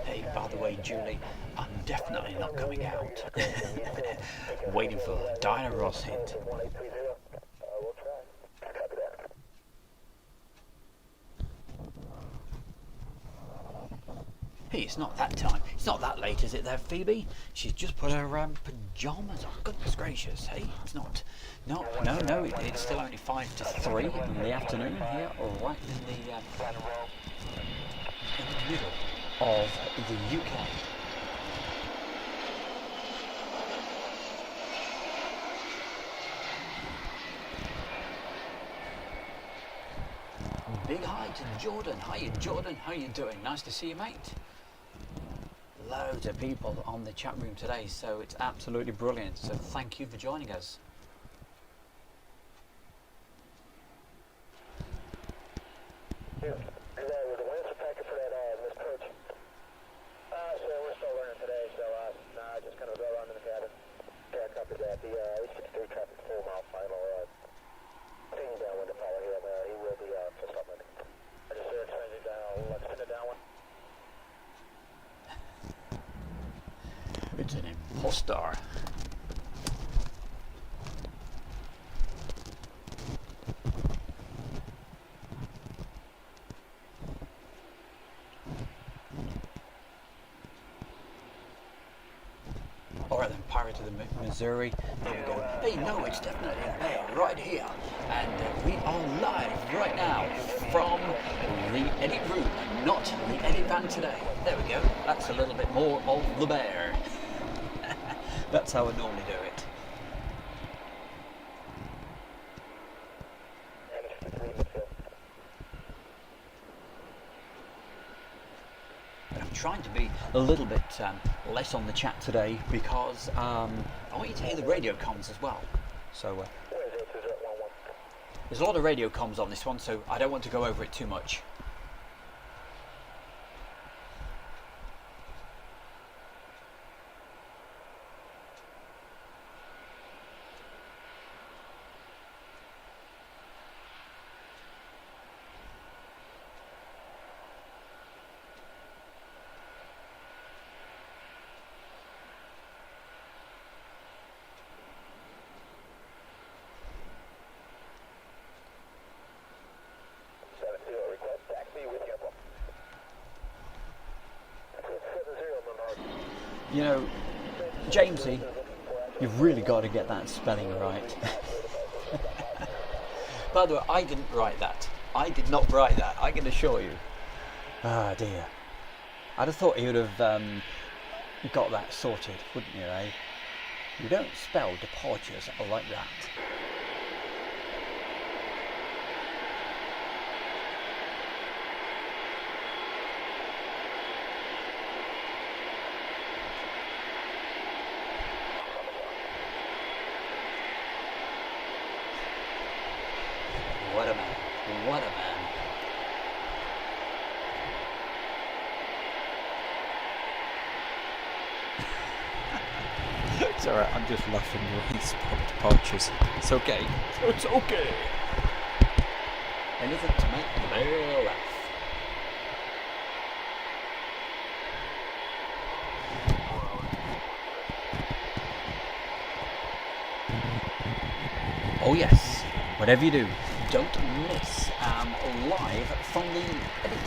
[SPEAKER 4] Hey, by the way, Julie, I'm definitely not coming out. Waiting for the Dinah Ross hit.
[SPEAKER 6] We'll try. Copy that.
[SPEAKER 4] Hey, it's not that time. It's not that late, is it there, Phoebe? She's just put her pyjamas on. Goodness gracious, hey, it's not. No, it's still only 5 to 3 in the afternoon here, right in the middle of the UK. Big hi to Jordan. Hiya Jordan, how you doing? Nice to see you, mate. Loads of people on the chat room today, so it's absolutely brilliant. So thank you for joining us.
[SPEAKER 6] Was the Lancer packet for that Miss Perch? So we're still learning today, so just kind of go around in the cabin. Yeah, copy that. The 863 traffic 4 mile final. Ping downwind to follow him. He will be just up landing. I just transit down. Let's pin it downwind.
[SPEAKER 4] It's an impostor. Alright then, Pirate of the Missouri, here we go. Hey, no, it's definitely a bear right here. And we are live right now from the edit room, not the edit van today. There we go, that's a little bit more of the bear. That's how I normally do it. But I'm trying to be a little bit less on the chat today because I want you to hear the radio comms as well. So there's a lot of radio comms on this one, so I don't want to go over it too much. You know, Jamesy, you've really got to get that spelling right. By the way, I didn't write that. I did not write that, I can assure you. Ah dear. I'd have thought he would have got that sorted, wouldn't you, eh? You don't spell departures like that. What a man.
[SPEAKER 8] It's alright, I'm just laughing at these departures. It's okay. It's okay.
[SPEAKER 4] Anything to make the bear laugh. Oh yes, whatever you do, don't miss live from the edit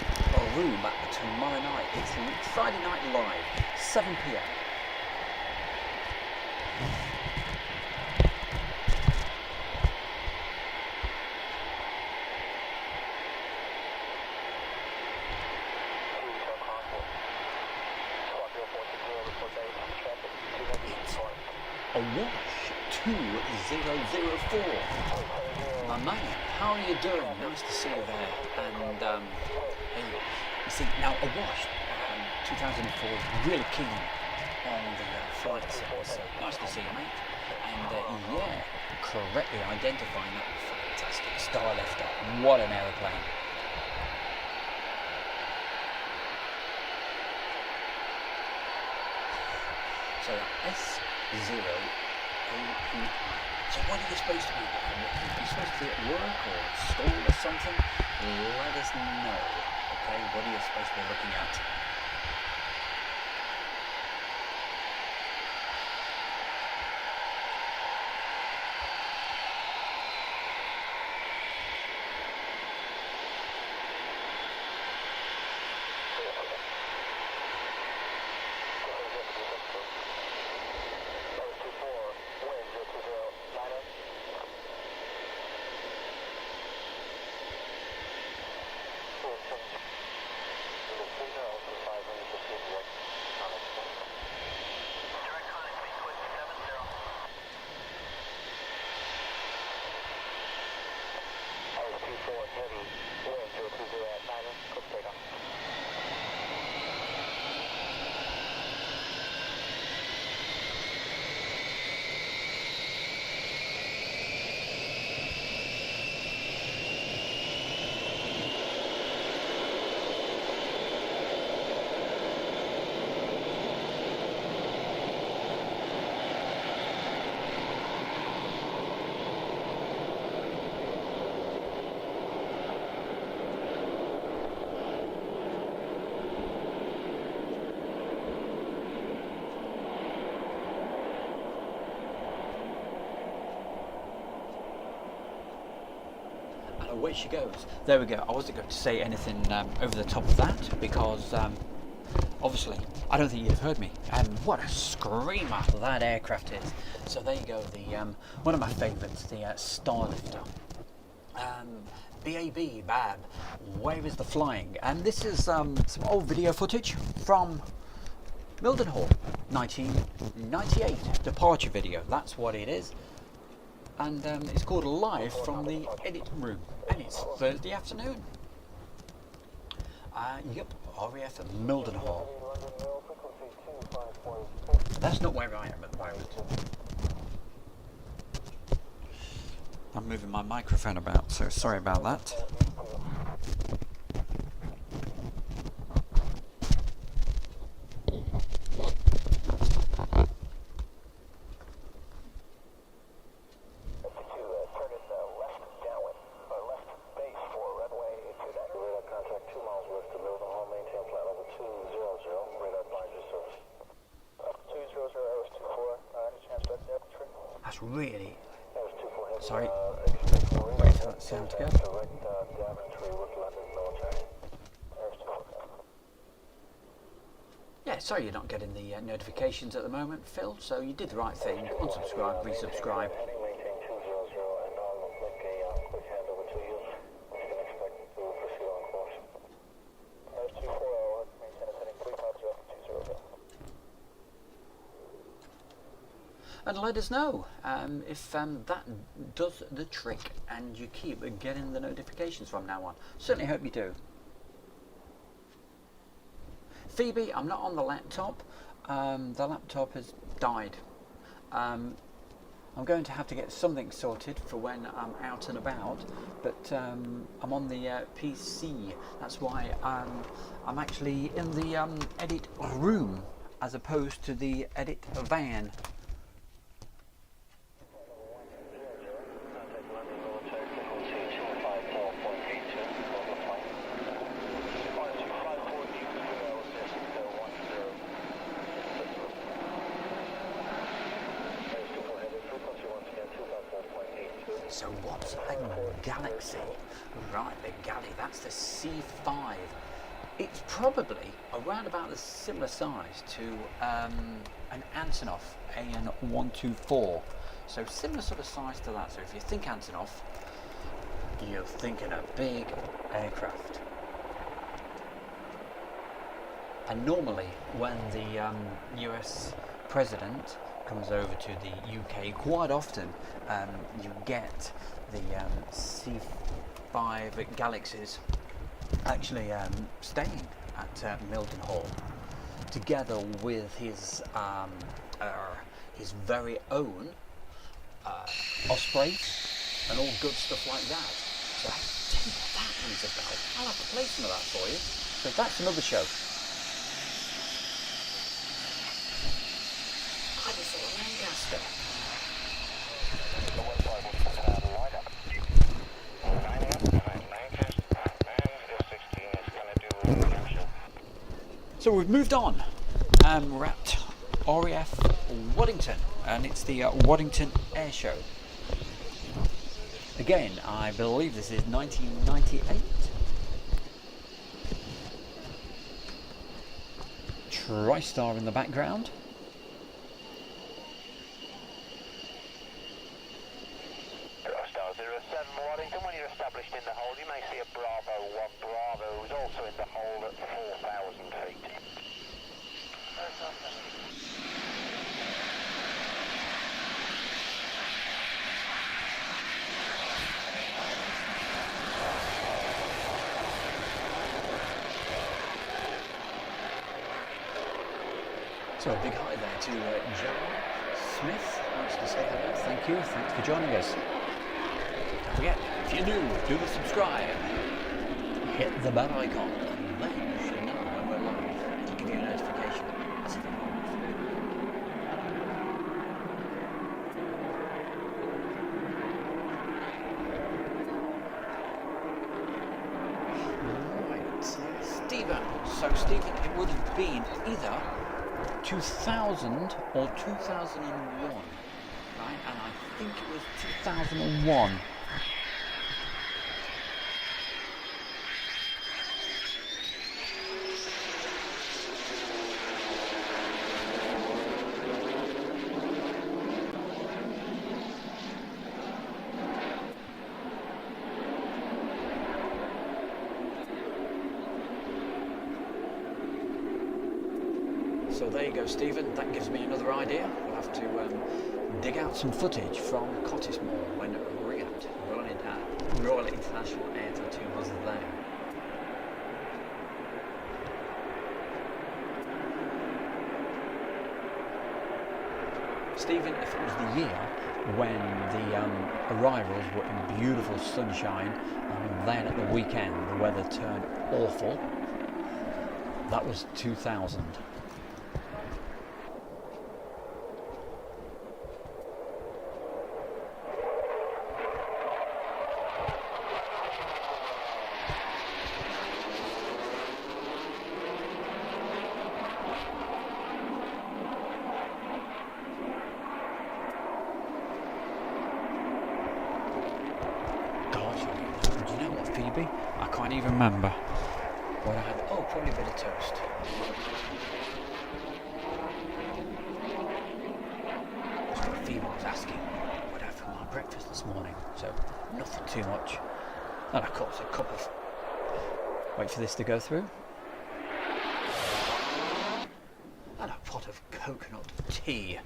[SPEAKER 4] room tomorrow night. It's Friday night live, 7 p.m. A wash 2004. My man, how are you doing? Nice to see you there. And hey, you see, now a wash 2004 really keen on the flight set, so nice to see you, mate. And yeah, correctly identifying that fantastic Starlifter. What an aeroplane. So S0 API. So what are you supposed to be doing? Are you supposed to be at work or at school or something? Let us know. Okay, what are you supposed to be looking at? Away she goes. There we go. I wasn't going to say anything over the top of that because obviously I don't think you've heard me. And what a screamer that aircraft is. So there you go. The one of my favourites, the Starlifter. Bab. Where is the flying? And this is some old video footage from Mildenhall, 1998 departure video. That's what it is. And it's called Live from the Editing Room, and it's Thursday afternoon. Yep, RAF at Mildenhall. That's not where I am at the moment. I'm moving my microphone about, so sorry about that. That's really... Sorry. Wait for that sound to go. Yeah, sorry you're not getting the notifications at the moment, Phil, so you did the right thing. Unsubscribe, resubscribe. And let us know if that does the trick and you keep getting the notifications from now on. Certainly hope you do. Phoebe, I'm not on the laptop. The laptop has died. I'm going to have to get something sorted for when I'm out and about, but I'm on the PC. That's why I'm actually in the edit room as opposed to the edit van. So what's a galaxy? Right, the galley, that's the C5. It's probably around about the similar size to an Antonov AN-124. So similar sort of size to that. So if you think Antonov, you're thinking a big aircraft. And normally when the US president comes over to the UK, quite often you get the C5 Galaxies actually staying at Mildenhall, together with his very own Osprey and all good stuff like that. So I think that rings a bell. I'll have to play some of that for you. So that's another show. I just saw a Lancaster. So we've moved on. We're at RAF Waddington, and it's the Waddington Air Show. Again, I believe this is 1998. TriStar in the background.
[SPEAKER 6] TriStar 07 Waddington, when you're established in the hold, you may see a Bravo 1 Bravo, who's also in the hold at 4,000 feet.
[SPEAKER 4] So a big hi there to John Smith. Wants to say hello. Thank you. Thanks for joining us. Don't forget, if you're new, do subscribe. Hit the bell icon, and then you should know when we're live. It'll give you a notification. That's if you're Right, Stephen. So Stephen, it would have been either 2000 or 2001, right? And I think it was 2001. So there you go, Stephen. That gives me another idea. We'll have to dig out some footage from Cottesmore when RIAT, Royal International Air Tattoo, was there. Stephen, if it was the year when the arrivals were in beautiful sunshine, and then at the weekend the weather turned awful, that was 2000. Phoebe? I can't even remember what I had. Oh, probably a bit of toast. That's what Phoebe was asking what I had for my breakfast this morning, so nothing too much. And of course a cup of... Wait for this to go through. And a pot of coconut tea.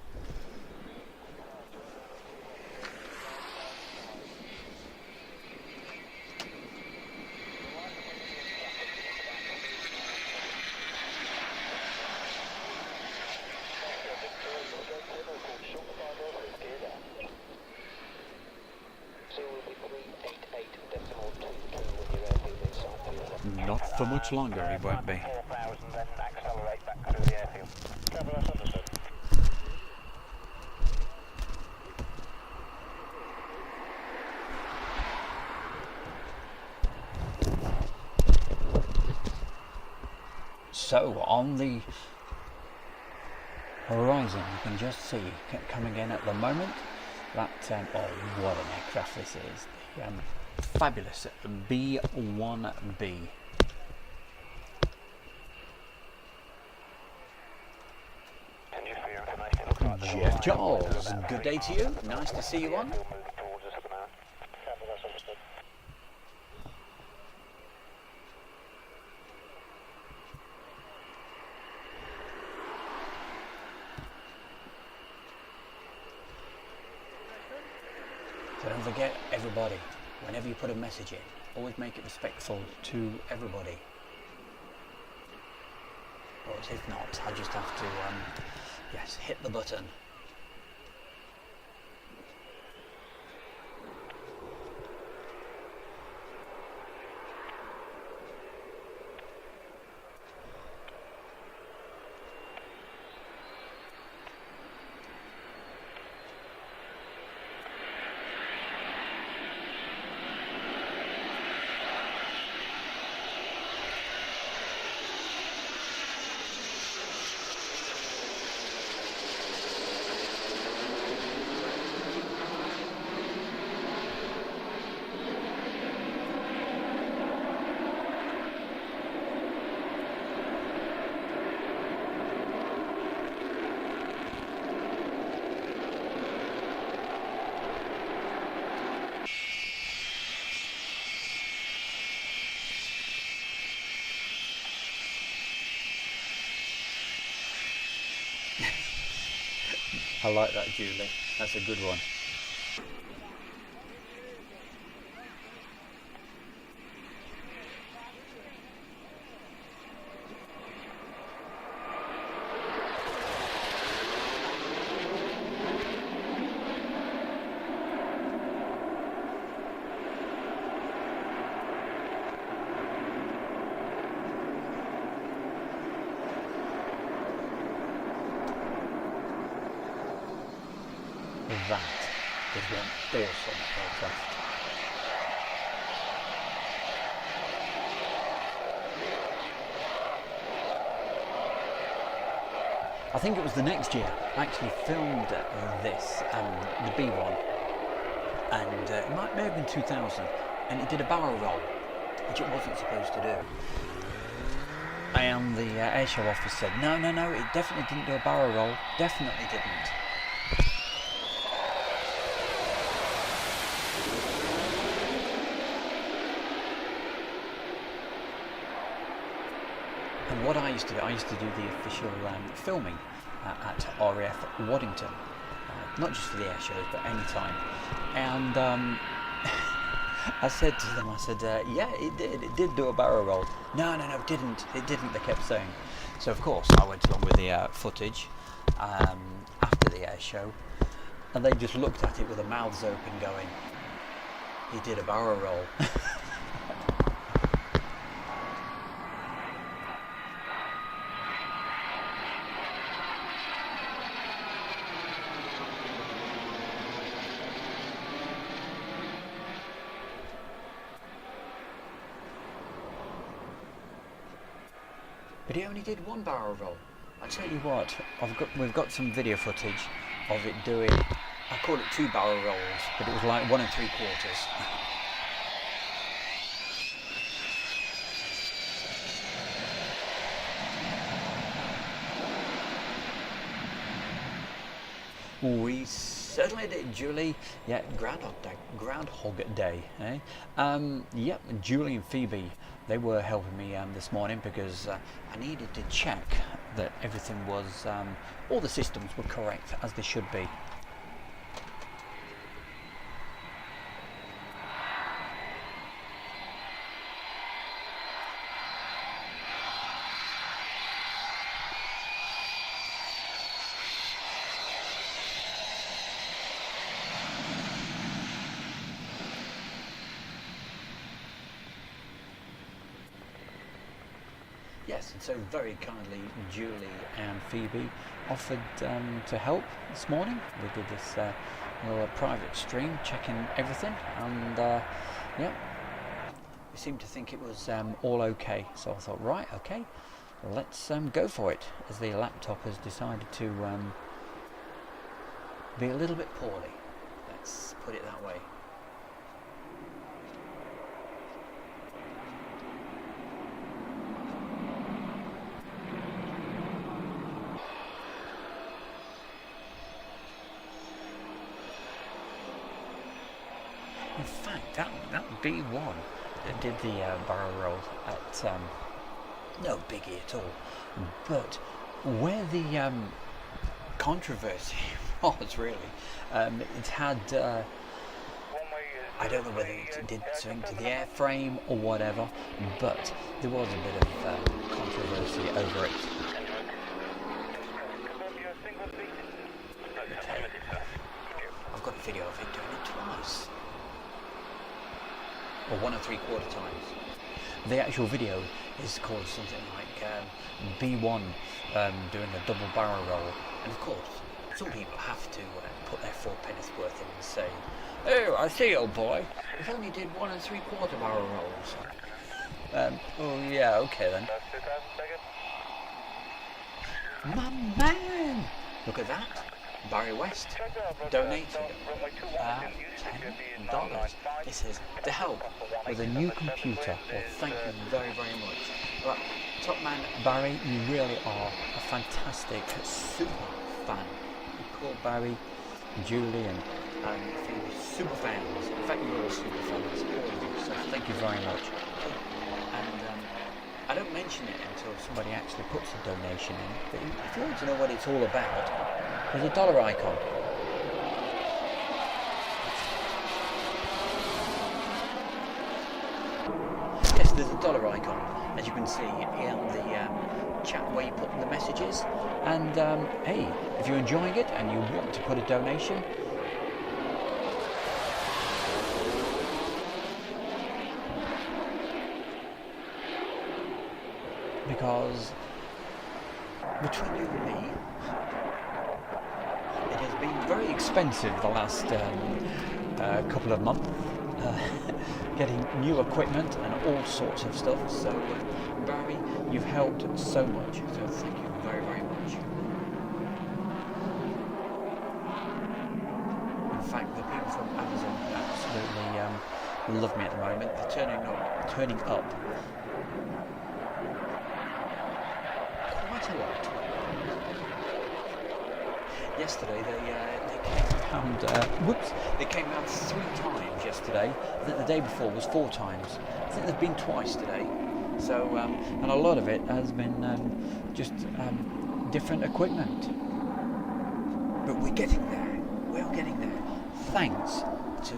[SPEAKER 4] Not for much longer, he won't be.
[SPEAKER 6] 4,000, then accelerate back through the airfield. Cover, that's understood.
[SPEAKER 4] So, on the horizon, you can just see coming in at the moment that, oh, what an aircraft this is. The fabulous B-1B. Jeff Charles, good day to you. Nice to see you on. So don't forget, everybody, whenever you put a message in, always make it respectful to everybody. Or if not, I just have to, yes, hit the button. I like that, Julie. That's a good one. That is one awesome aircraft. I think it was the next year I actually filmed this, the B1, and it may have been 2000, and it did a barrel roll, which it wasn't supposed to do. And the airshow officer said, no, it definitely didn't do a barrel roll, definitely didn't. And what I used to do the official filming at RAF Waddington, not just for the air shows, but any time. And I said to them, yeah, it did do a barrel roll. No, it didn't, they kept saying. So of course I went along with the footage after the air show, and they just looked at it with their mouths open going, he did a barrel roll. But he only did one barrel roll. I tell you what, we've got some video footage of it doing, I call it 2 barrel rolls, but it was like 1 3/4. We certainly did, Julie. Yeah, Groundhog Day, eh? Yep, Julie and Phoebe, they were helping me this morning because I needed to check that everything was, all the systems were correct as they should be. Yes, and so very kindly, Julie
[SPEAKER 8] and Phoebe offered to help this morning. We did this little private stream, checking everything, and yeah, we seemed to think it was all okay. So I thought, right, okay, let's go for it, as the laptop has decided to be a little bit poorly. Let's put it that way. In fact, that B1 that did the barrel roll at no biggie at all, but where the controversy was really, it had I don't know whether it did something to the airframe or whatever, but there was a bit of controversy over it. I've got a video of it doing it twice. Or 1 3/4 times. The actual video is called something like B1 doing a double barrel roll, and of course some people have to put their 4 pennies worth in and say, "Oh, I see, old boy, if only did 1 3/4 barrel rolls." Oh yeah, okay then. My man, look at that. Barry West donated $10. He says, to help with a new computer. Well, thank you very, very much. But top man Barry, you really are a fantastic super fan. You call Barry, Julie and Phoebe super fans. In fact, you're all super fans, all of you. So thank you very much. And I don't mention it until somebody actually puts a donation in. But if you want to know what it's all about, there's a dollar icon. Yes, there's a dollar icon, as you can see in the chat where you put the messages. And hey, if you're enjoying it and you want to put a donation, because between you and me, it has been very expensive the last couple of months, getting new equipment and all sorts of stuff. So Barry, you've helped so much, so thank you very, very much. In fact, the people from Amazon absolutely love me at the moment. They're turning up quite a lot. Yesterday they came round 3 times yesterday. I think the day before was 4 times. I think they've been twice today. So and a lot of it has been just different equipment. But we're getting there. We are getting there. Thanks to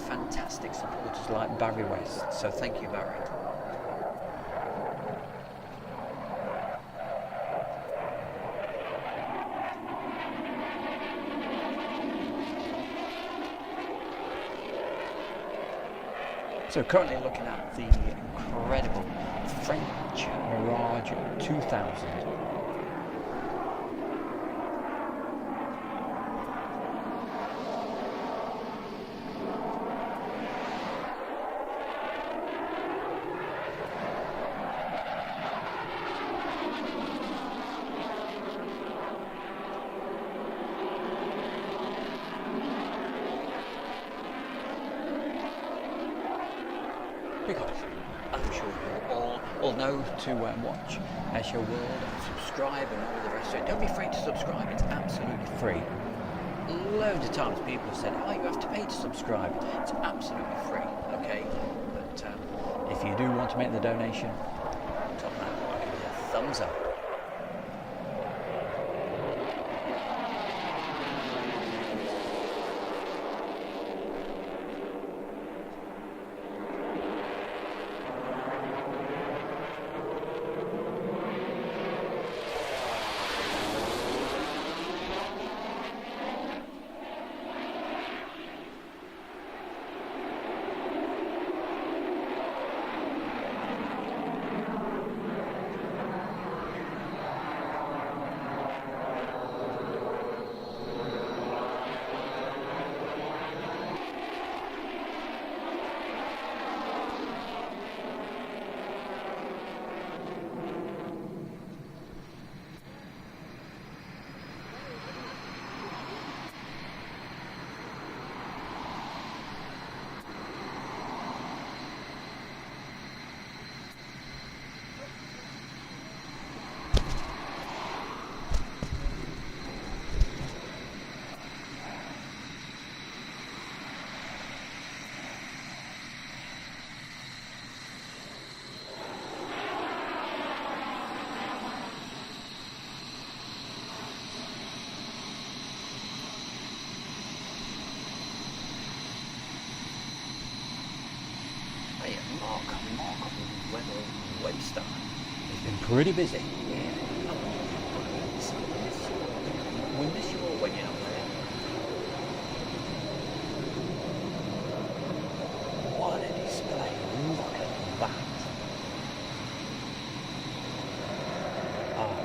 [SPEAKER 8] fantastic supporters like Barry West. So thank you, Barry. So currently looking at the incredible French Mirage 2000. Because I'm sure you all know to watch Air World and subscribe and all the rest of it. Don't be afraid to subscribe, it's absolutely free. Loads of times people have said, oh, you have to pay to subscribe. It's absolutely free, okay? But if you do want to make the donation, top man, I'll give you a thumbs up. Hey, Mark, weather waster. It's been pretty busy. Yeah. We miss you all when you're not there. What a display. Look at that.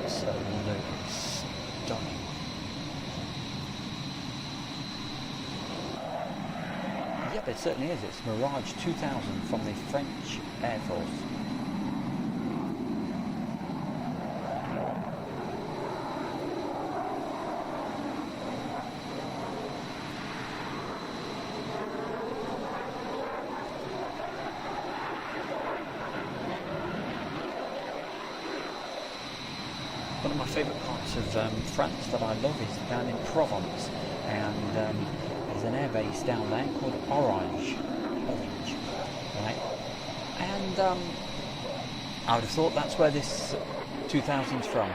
[SPEAKER 8] Absolutely stunning. Yep, it certainly is. It's Mirage 2000 from the French Air Force. One of my favourite parts of France that I love is down in Provence, and there's an air base down there called Orange, right? And I would have thought that's where this 2000's from.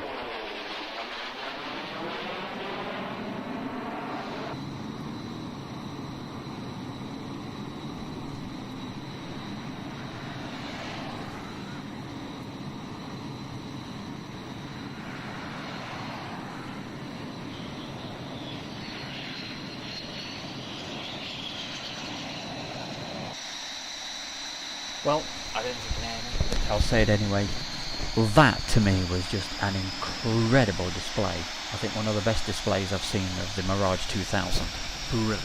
[SPEAKER 8] Well, I don't think I can. I'll say it anyway. Well, that to me was just an incredible display. I think one of the best displays I've seen of the Mirage 2000. Brilliant.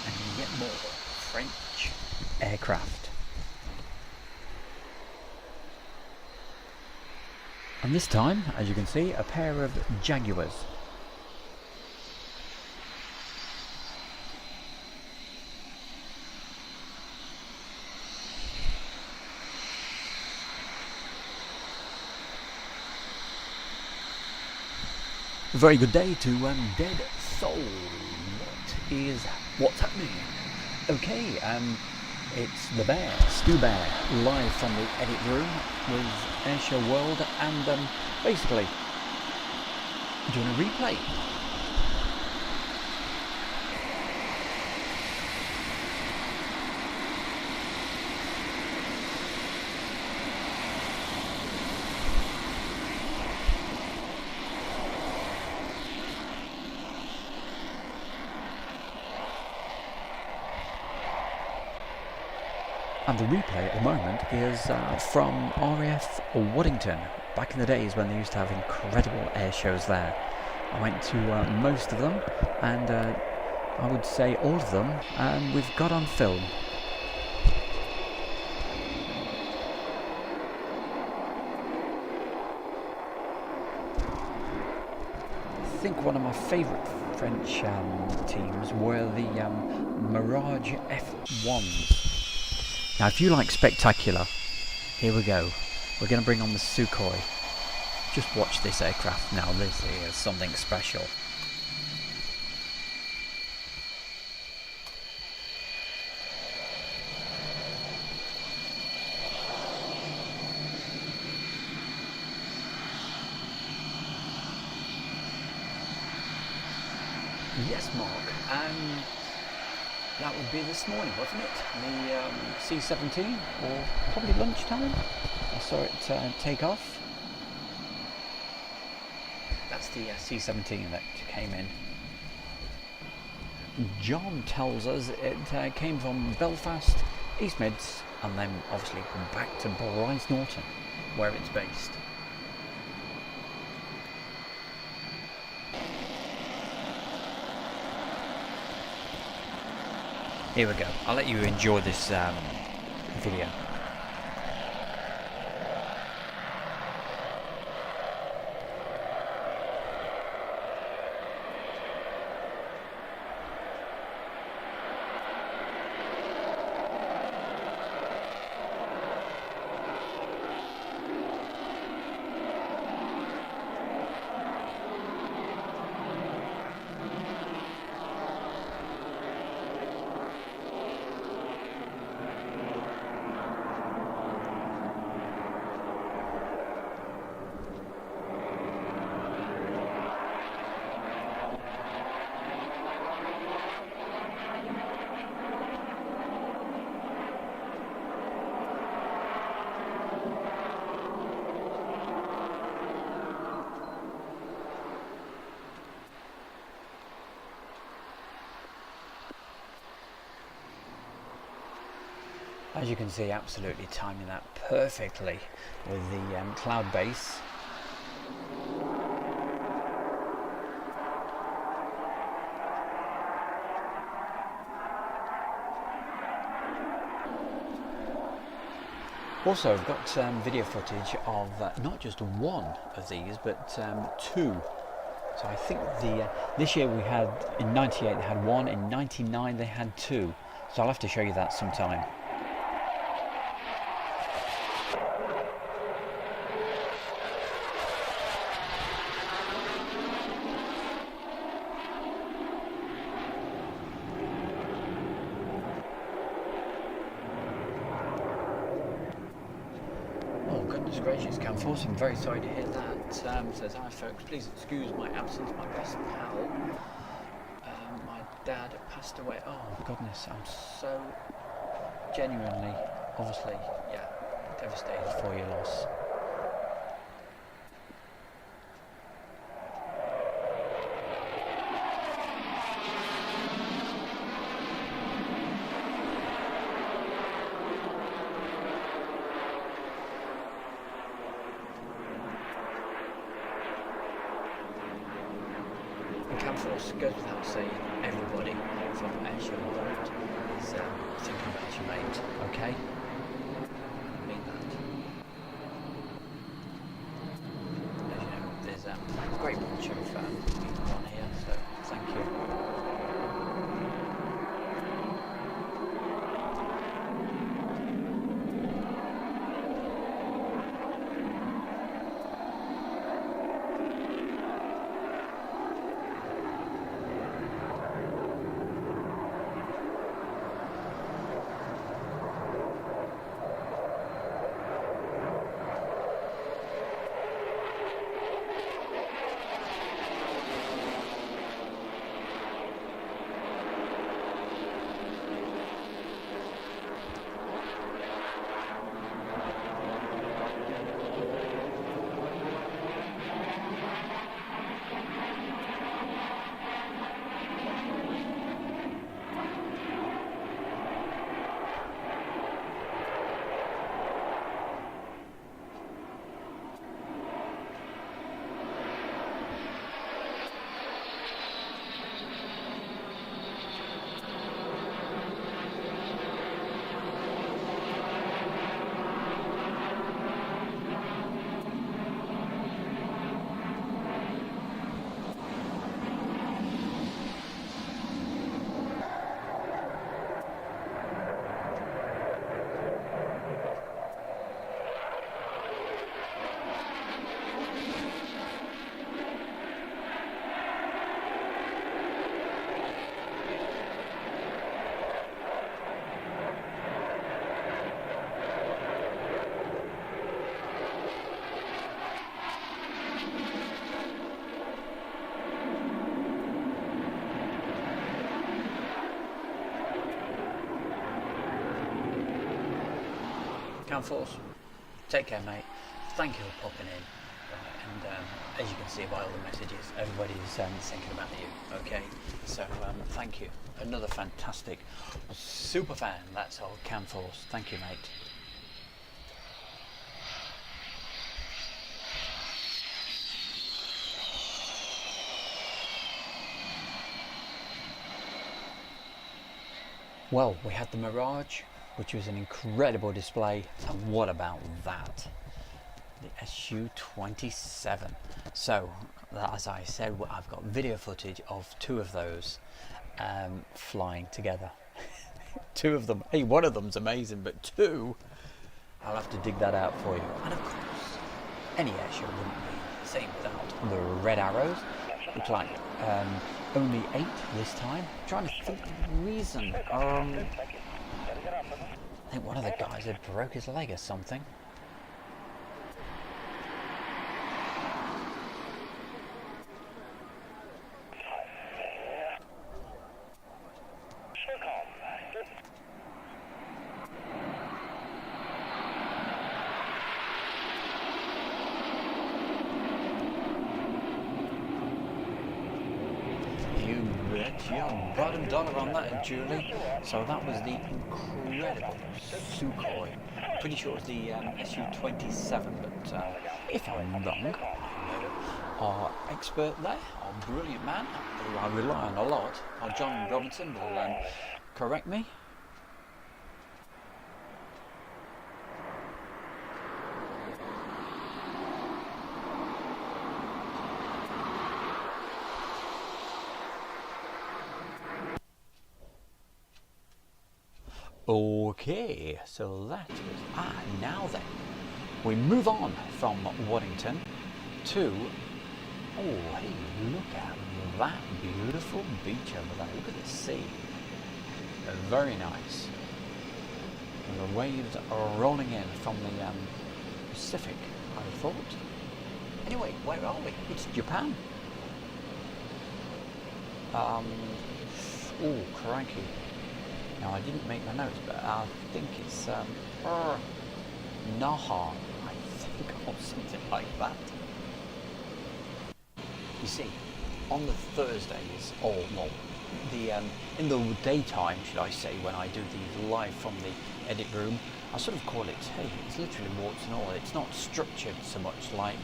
[SPEAKER 8] And yet more French aircraft. And this time, as you can see, a pair of Jaguars. A very good day to Dead Soul. What's happening? Okay, it's the Bear, Stu Bear, live from the edit room with Airshow World, and basically doing a replay. And the replay at the moment is from RAF Waddington, back in the days when they used to have incredible air shows there. I went to most of them, and I would say all of them we've got on film. I think one of my favourite French teams were the Mirage F1s. Now, if you like spectacular, here we go. We're going to bring on the Sukhoi. Just watch this aircraft now. This is something special. Yes, Mark. That would be this morning, wasn't it? The C-17, or probably lunchtime. I saw it take off. That's the C-17 that came in. John tells us it came from Belfast, East Mids, and then obviously back to Bryce Norton, where it's based. Here we go. I'll let you enjoy this video. As you can see, absolutely timing that perfectly with the cloud base. Also, I've got video footage of not just one of these, but two. So I think this year we had, in 98 they had one, in 99 they had two. So I'll have to show you that sometime. Oh goodness gracious, Camforce, I'm very sorry to hear that. Says, hi folks, please excuse my absence, my best pal. My dad passed away. Oh goodness, I'm so genuinely, obviously, yeah, devastated for your loss. Camforce, goes without saying, everybody from Asia involved is thinking about your mate, okay? I mean that. As you know, there's a great bunch of people on here, so thank you. Camforce, take care mate, thank you for popping in, right, and as you can see by all the messages, everybody's thinking about you, okay, so thank you, another fantastic super fan, that's all, Camforce, thank you mate. Well, we had the Mirage, which was an incredible display, and what about that? The SU-27. So, as I said, I've got video footage of two of those flying together. Two of them. Hey, one of them's amazing, but two, I'll have to dig that out for you. And of course, any airship wouldn't be the same without the red arrows. Looks like only 8 this time. I'm trying to think of the reason. I think one of the guys had broke his leg or something. you bottom dollar on that, Julie. So that was the incredible Sukhoi. Pretty sure it was the Su-27, but if I'm wrong, I know our expert there, our brilliant man, who I rely on a lot, our John Robinson, will correct me. Okay, so that was now then we move on from Waddington to hey, look at that beautiful beach over there. Look at the sea. Very nice. And the waves are rolling in from the Pacific, I thought. Anyway, where are we? It's Japan. Oh, crikey. Now, I didn't make my notes, but I think it's Naha, I think, or something like that. You see, on the Thursdays, or well, the in the daytime, should I say, when I do these live from the edit room, I sort of call it, hey, it's literally warts and all. It's not structured so much like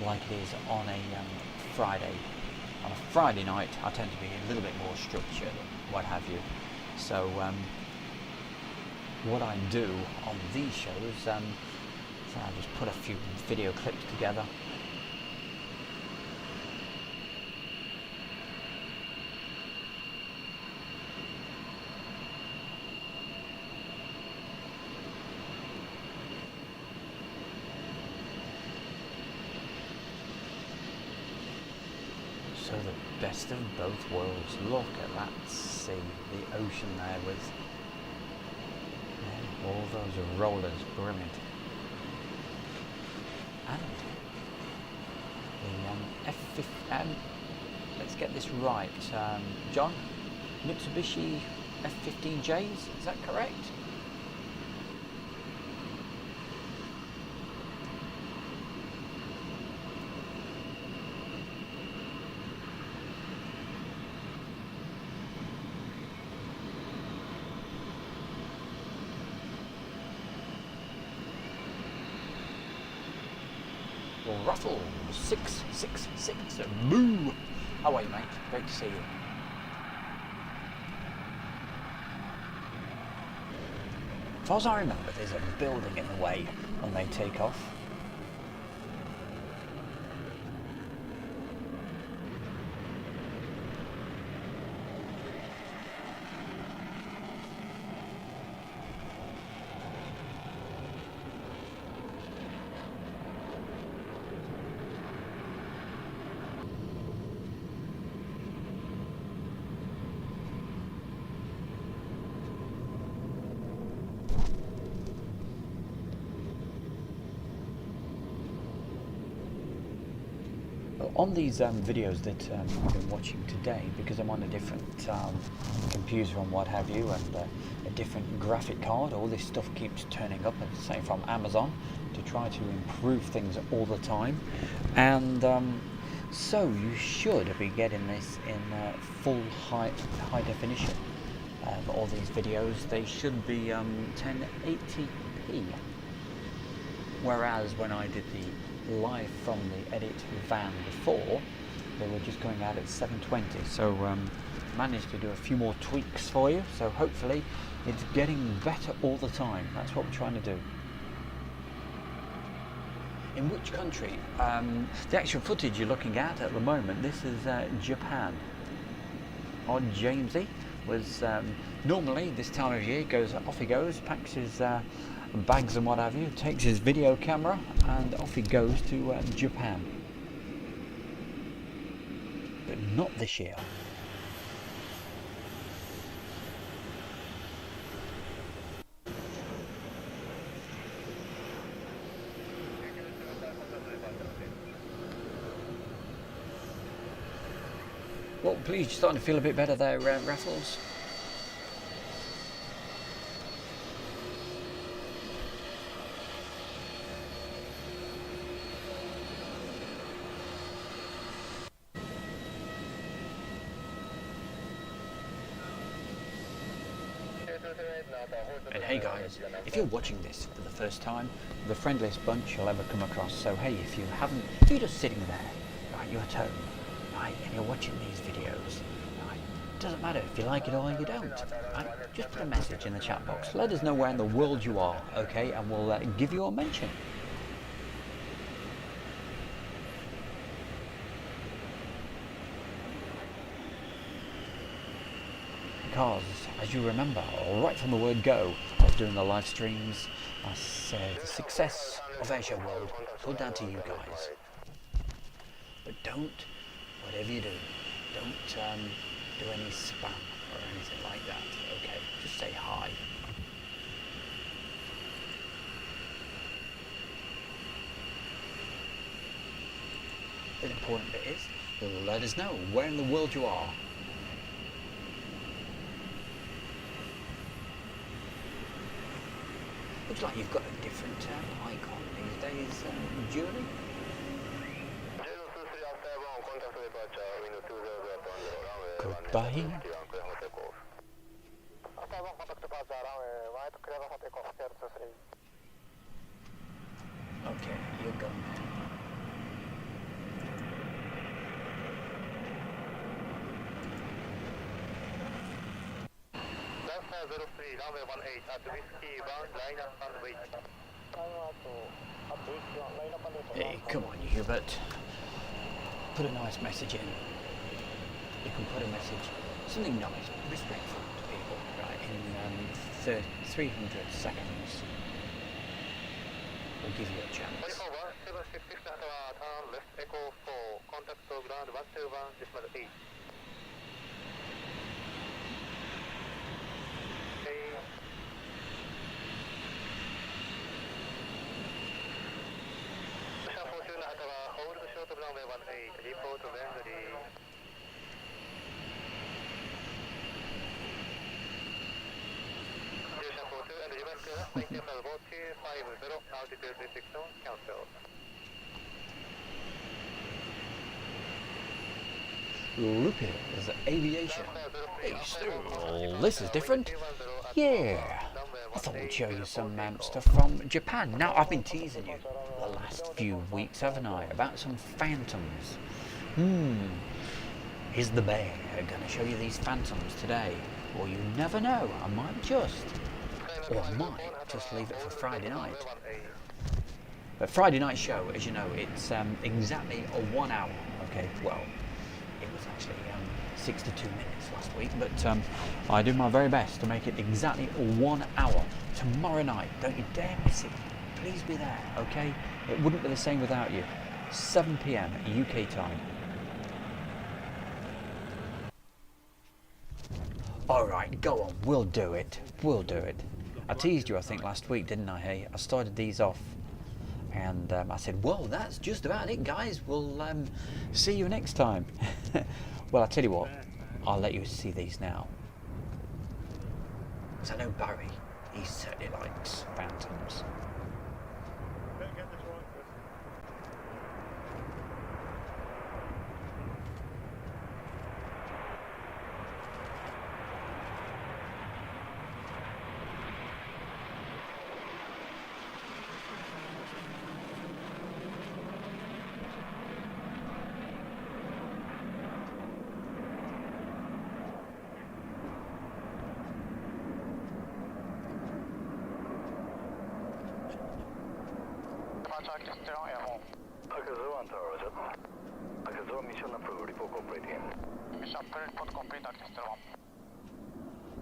[SPEAKER 8] like it is on a Friday. On a Friday night, I tend to be a little bit more structured, what have you. So what I do on these shows, so I just put a few video clips together. So the best of both worlds. Look at that sea, the ocean there with all those rollers, brilliant. And the F-15, let's get this right, John, Mitsubishi F-15Js, is that correct? Russell 666, boo! How are you, mate? Great to see you. As far as I remember, there's a building in the way when they take off. On these videos that I've been watching today, because I'm on a different computer and what have you, and a different graphic card, all this stuff keeps turning up, and say from Amazon, to try to improve things all the time. And so you should be getting this in full high definition. All these videos, they should be 1080p. Whereas when I did the live from the edit van before, they were just going out at 720. So managed to do a few more tweaks for you, so hopefully it's getting better all the time. That's what we're trying to do. In which country? The actual footage you're looking at the moment, this is Japan. Odd Jamesy was normally this time of year off he goes, packs his bags and what have you, takes his video camera and off he goes to Japan. But not this year. Well, please, you're starting to feel a bit better there, Raffles.
[SPEAKER 4] And hey guys, if you're watching this for the first time, the friendliest bunch you'll ever come across. So hey, if you're just sitting there, right, you're at home, right, and you're watching these videos, right, doesn't matter if you like it or you don't, right, just put a message in the chat box. Let us know where in the world you are, okay, and we'll give you a mention. Because, as you remember, right from the word go, I was doing the live streams. I said the success of Asia World is all down to you guys. But don't, whatever you do, don't do any spam or anything like that, okay? Just say hi. The important bit is, let us know where in the world you are. Looks like you've got a different icon these days, Julie. Goodbye. Okay, you're gone. Hey, come on, Hubert. Put a nice message in. You can put a message, something nice, respectful to people, right, in 300 seconds. We'll give you a chance. Lupin's aviation. Hey, Stu, this is different. Yeah, I thought we'd show you some stuff from Japan. Now, I've been teasing you the last few weeks, haven't I, about some phantoms. Is the bear going to show you these phantoms today? Or you never know, I might just leave it for Friday night. But Friday night show, as you know, it's exactly a 1 hour. Okay, well, it was actually 62 minutes last week, but I do my very best to make it exactly 1 hour tomorrow night. Don't you dare miss it. Please be there, okay? It wouldn't be the same without you. 7 p.m. UK time. Alright, go on, we'll do it. We'll do it. I teased you, I think, last week, didn't I? Hey, I started these off. And I said, well, that's just about it, guys. We'll see you next time. Well, I'll tell you what. I'll let you see these now. Because I know Barry, he certainly likes phantoms.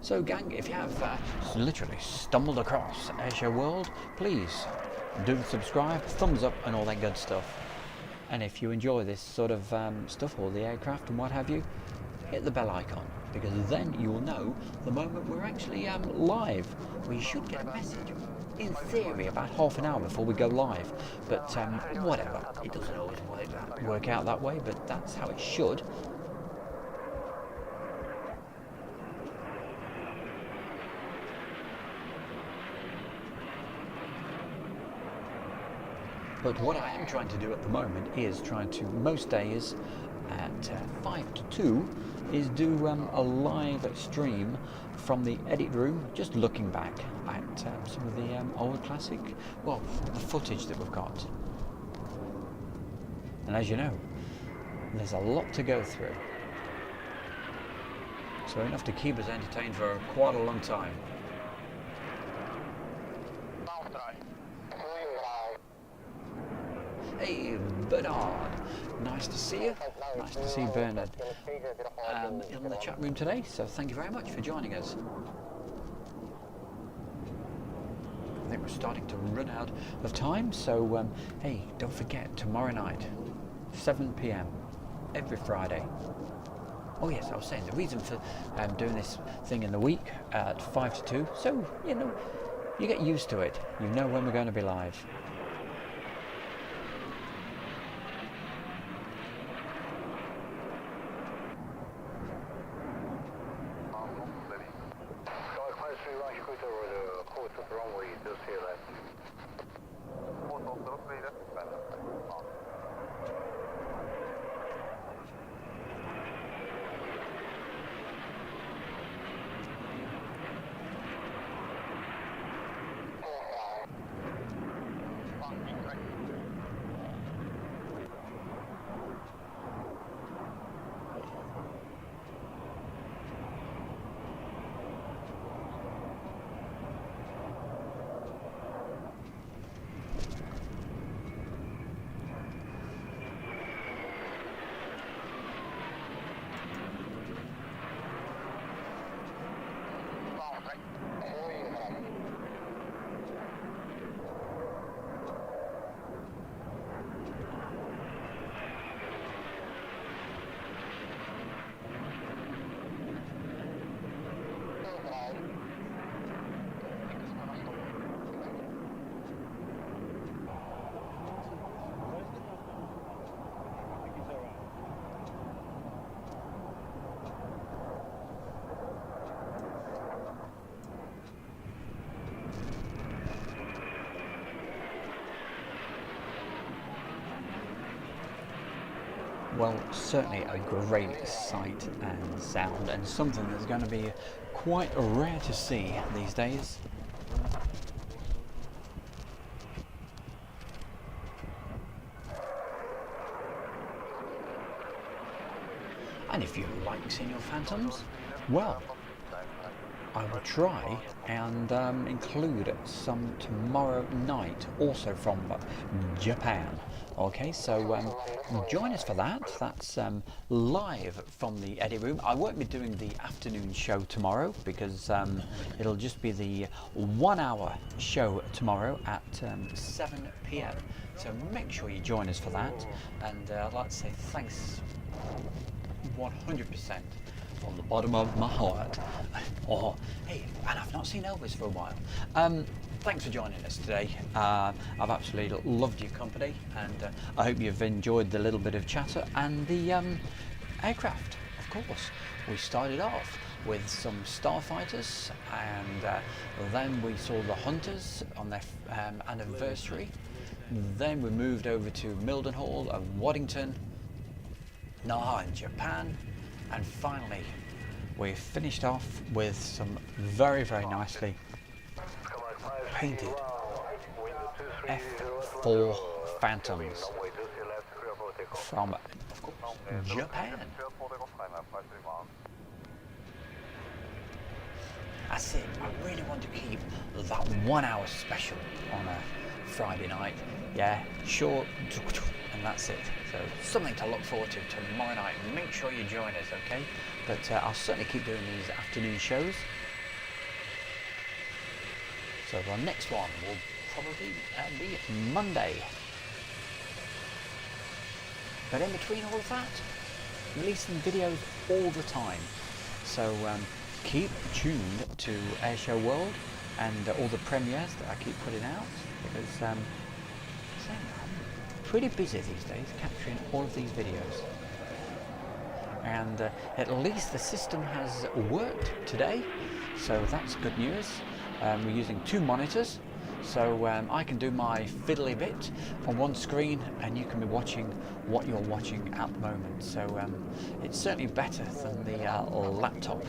[SPEAKER 4] So gang, if you have literally stumbled across Asia World, please do subscribe, thumbs up and all that good stuff. And if you enjoy this sort of stuff, or the aircraft and what have you, hit the bell icon, because then you will know the moment we're actually live. We should get a message, in theory, about half an hour before we go live. But whatever, it doesn't always work out that way, but that's how it should. But what I am trying to do at the moment is trying to, most days,
[SPEAKER 8] at 5 to 2 is do a live stream from the edit room, just looking back at some of the old classic, well, the footage that we've got. And as you know, there's a lot to go through, so enough to keep us entertained for quite a long time. Hey Bernard, nice to see you. Nice to see Bernard in the chat room today, so thank you very much for joining us. I think we're starting to run out of time, so hey, don't forget, tomorrow night, 7 p.m, every Friday. Oh yes, I was saying, the reason for doing this thing in the week at 5 to 2, so, you know, you get used to it. You know when we're going to be live. Well, certainly a great sight and sound, and something that's going to be quite rare to see these days. And if you like seeing your Phantoms, well, I will try and include some tomorrow night, also from Japan. Okay, so join us for that. That's live from the edit room. I won't be doing the afternoon show tomorrow because it'll just be the 1 hour show tomorrow at 7 p.m. So make sure you join us for that. And I'd like to say thanks 100% from the bottom of my heart. Oh, hey, and I've not seen Elvis for a while. Thanks for joining us today. I've absolutely loved your company, and I hope you've enjoyed the little bit of chatter and the aircraft. Of course, we started off with some starfighters, and then we saw the Hunters on their anniversary. Then we moved over to Mildenhall and Waddington, Naha in Japan, and finally we finished off with some very, very nicely painted F4 Phantoms from, of course, Japan. That's it. I really want to keep that 1 hour special on a Friday night. Yeah, short, and that's it. So something to look forward to tomorrow night. Make sure you join us, okay? But I'll certainly keep doing these afternoon shows. So the next one will probably be Monday. But in between all of that, releasing videos all the time. So keep tuned to Airshow World and all the premieres that I keep putting out, because I'm pretty busy these days capturing all of these videos. And at least the system has worked today, so that's good news. We're using 2 monitors,
[SPEAKER 4] So I can do my fiddly bit on one screen and you can be watching what you're watching at the moment. So it's certainly better than the laptop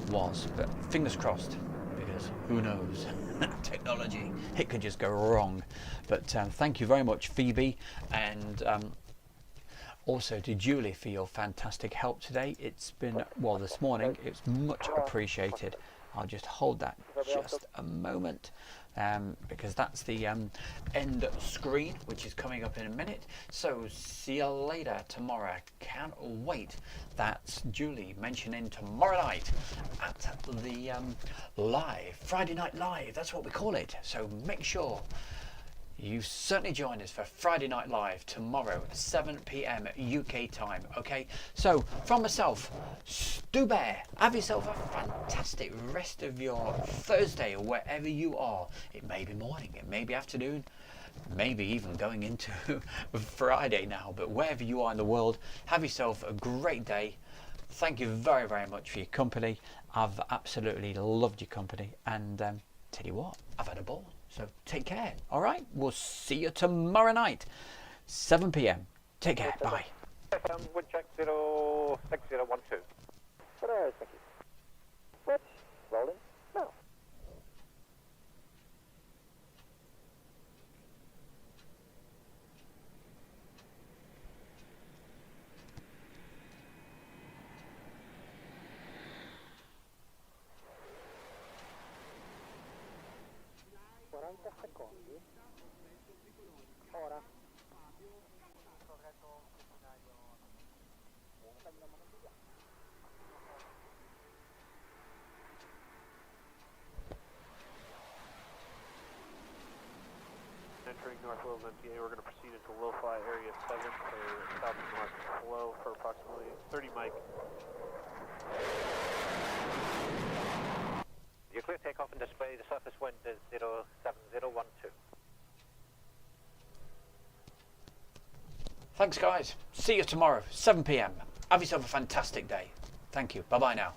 [SPEAKER 4] was, but fingers crossed, because who knows, technology, it could just go wrong. But thank you very much, Phoebe, and also to Julie for your fantastic help today. It's been, well, this morning, it's much appreciated. I'll just hold that just a moment, because that's the end screen, which is coming up in a minute. So see you later tomorrow. Can't wait. That's Julie mentioning tomorrow night at the live, Friday Night Live. That's what we call it. So make sure you certainly join us for Friday Night Live tomorrow, 7 p.m. UK time, okay? So, from myself, Stu Bear, have yourself a fantastic rest of your Thursday, or wherever you are. It may be morning, it may be afternoon, maybe even going into Friday now, but wherever you are in the world, have yourself a great day. Thank you very, very much for your company. I've absolutely loved your company, and tell you what, I've had a ball. So take care, all right? We'll see you tomorrow night, 7 p.m. Take care, bye.
[SPEAKER 2] Wind check 06012.
[SPEAKER 6] Thank you. Switch. Rolling. No.
[SPEAKER 1] Ora.
[SPEAKER 3] Entering North Woodland, PA, we're going to proceed into low-fly area 7 for south north flow for approximately 30 mic.
[SPEAKER 2] You're clear takeoff and display. The surface wind is 07012.
[SPEAKER 4] Thanks, guys. See you tomorrow, 7 p.m. Have yourself a fantastic day. Thank you. Bye-bye now.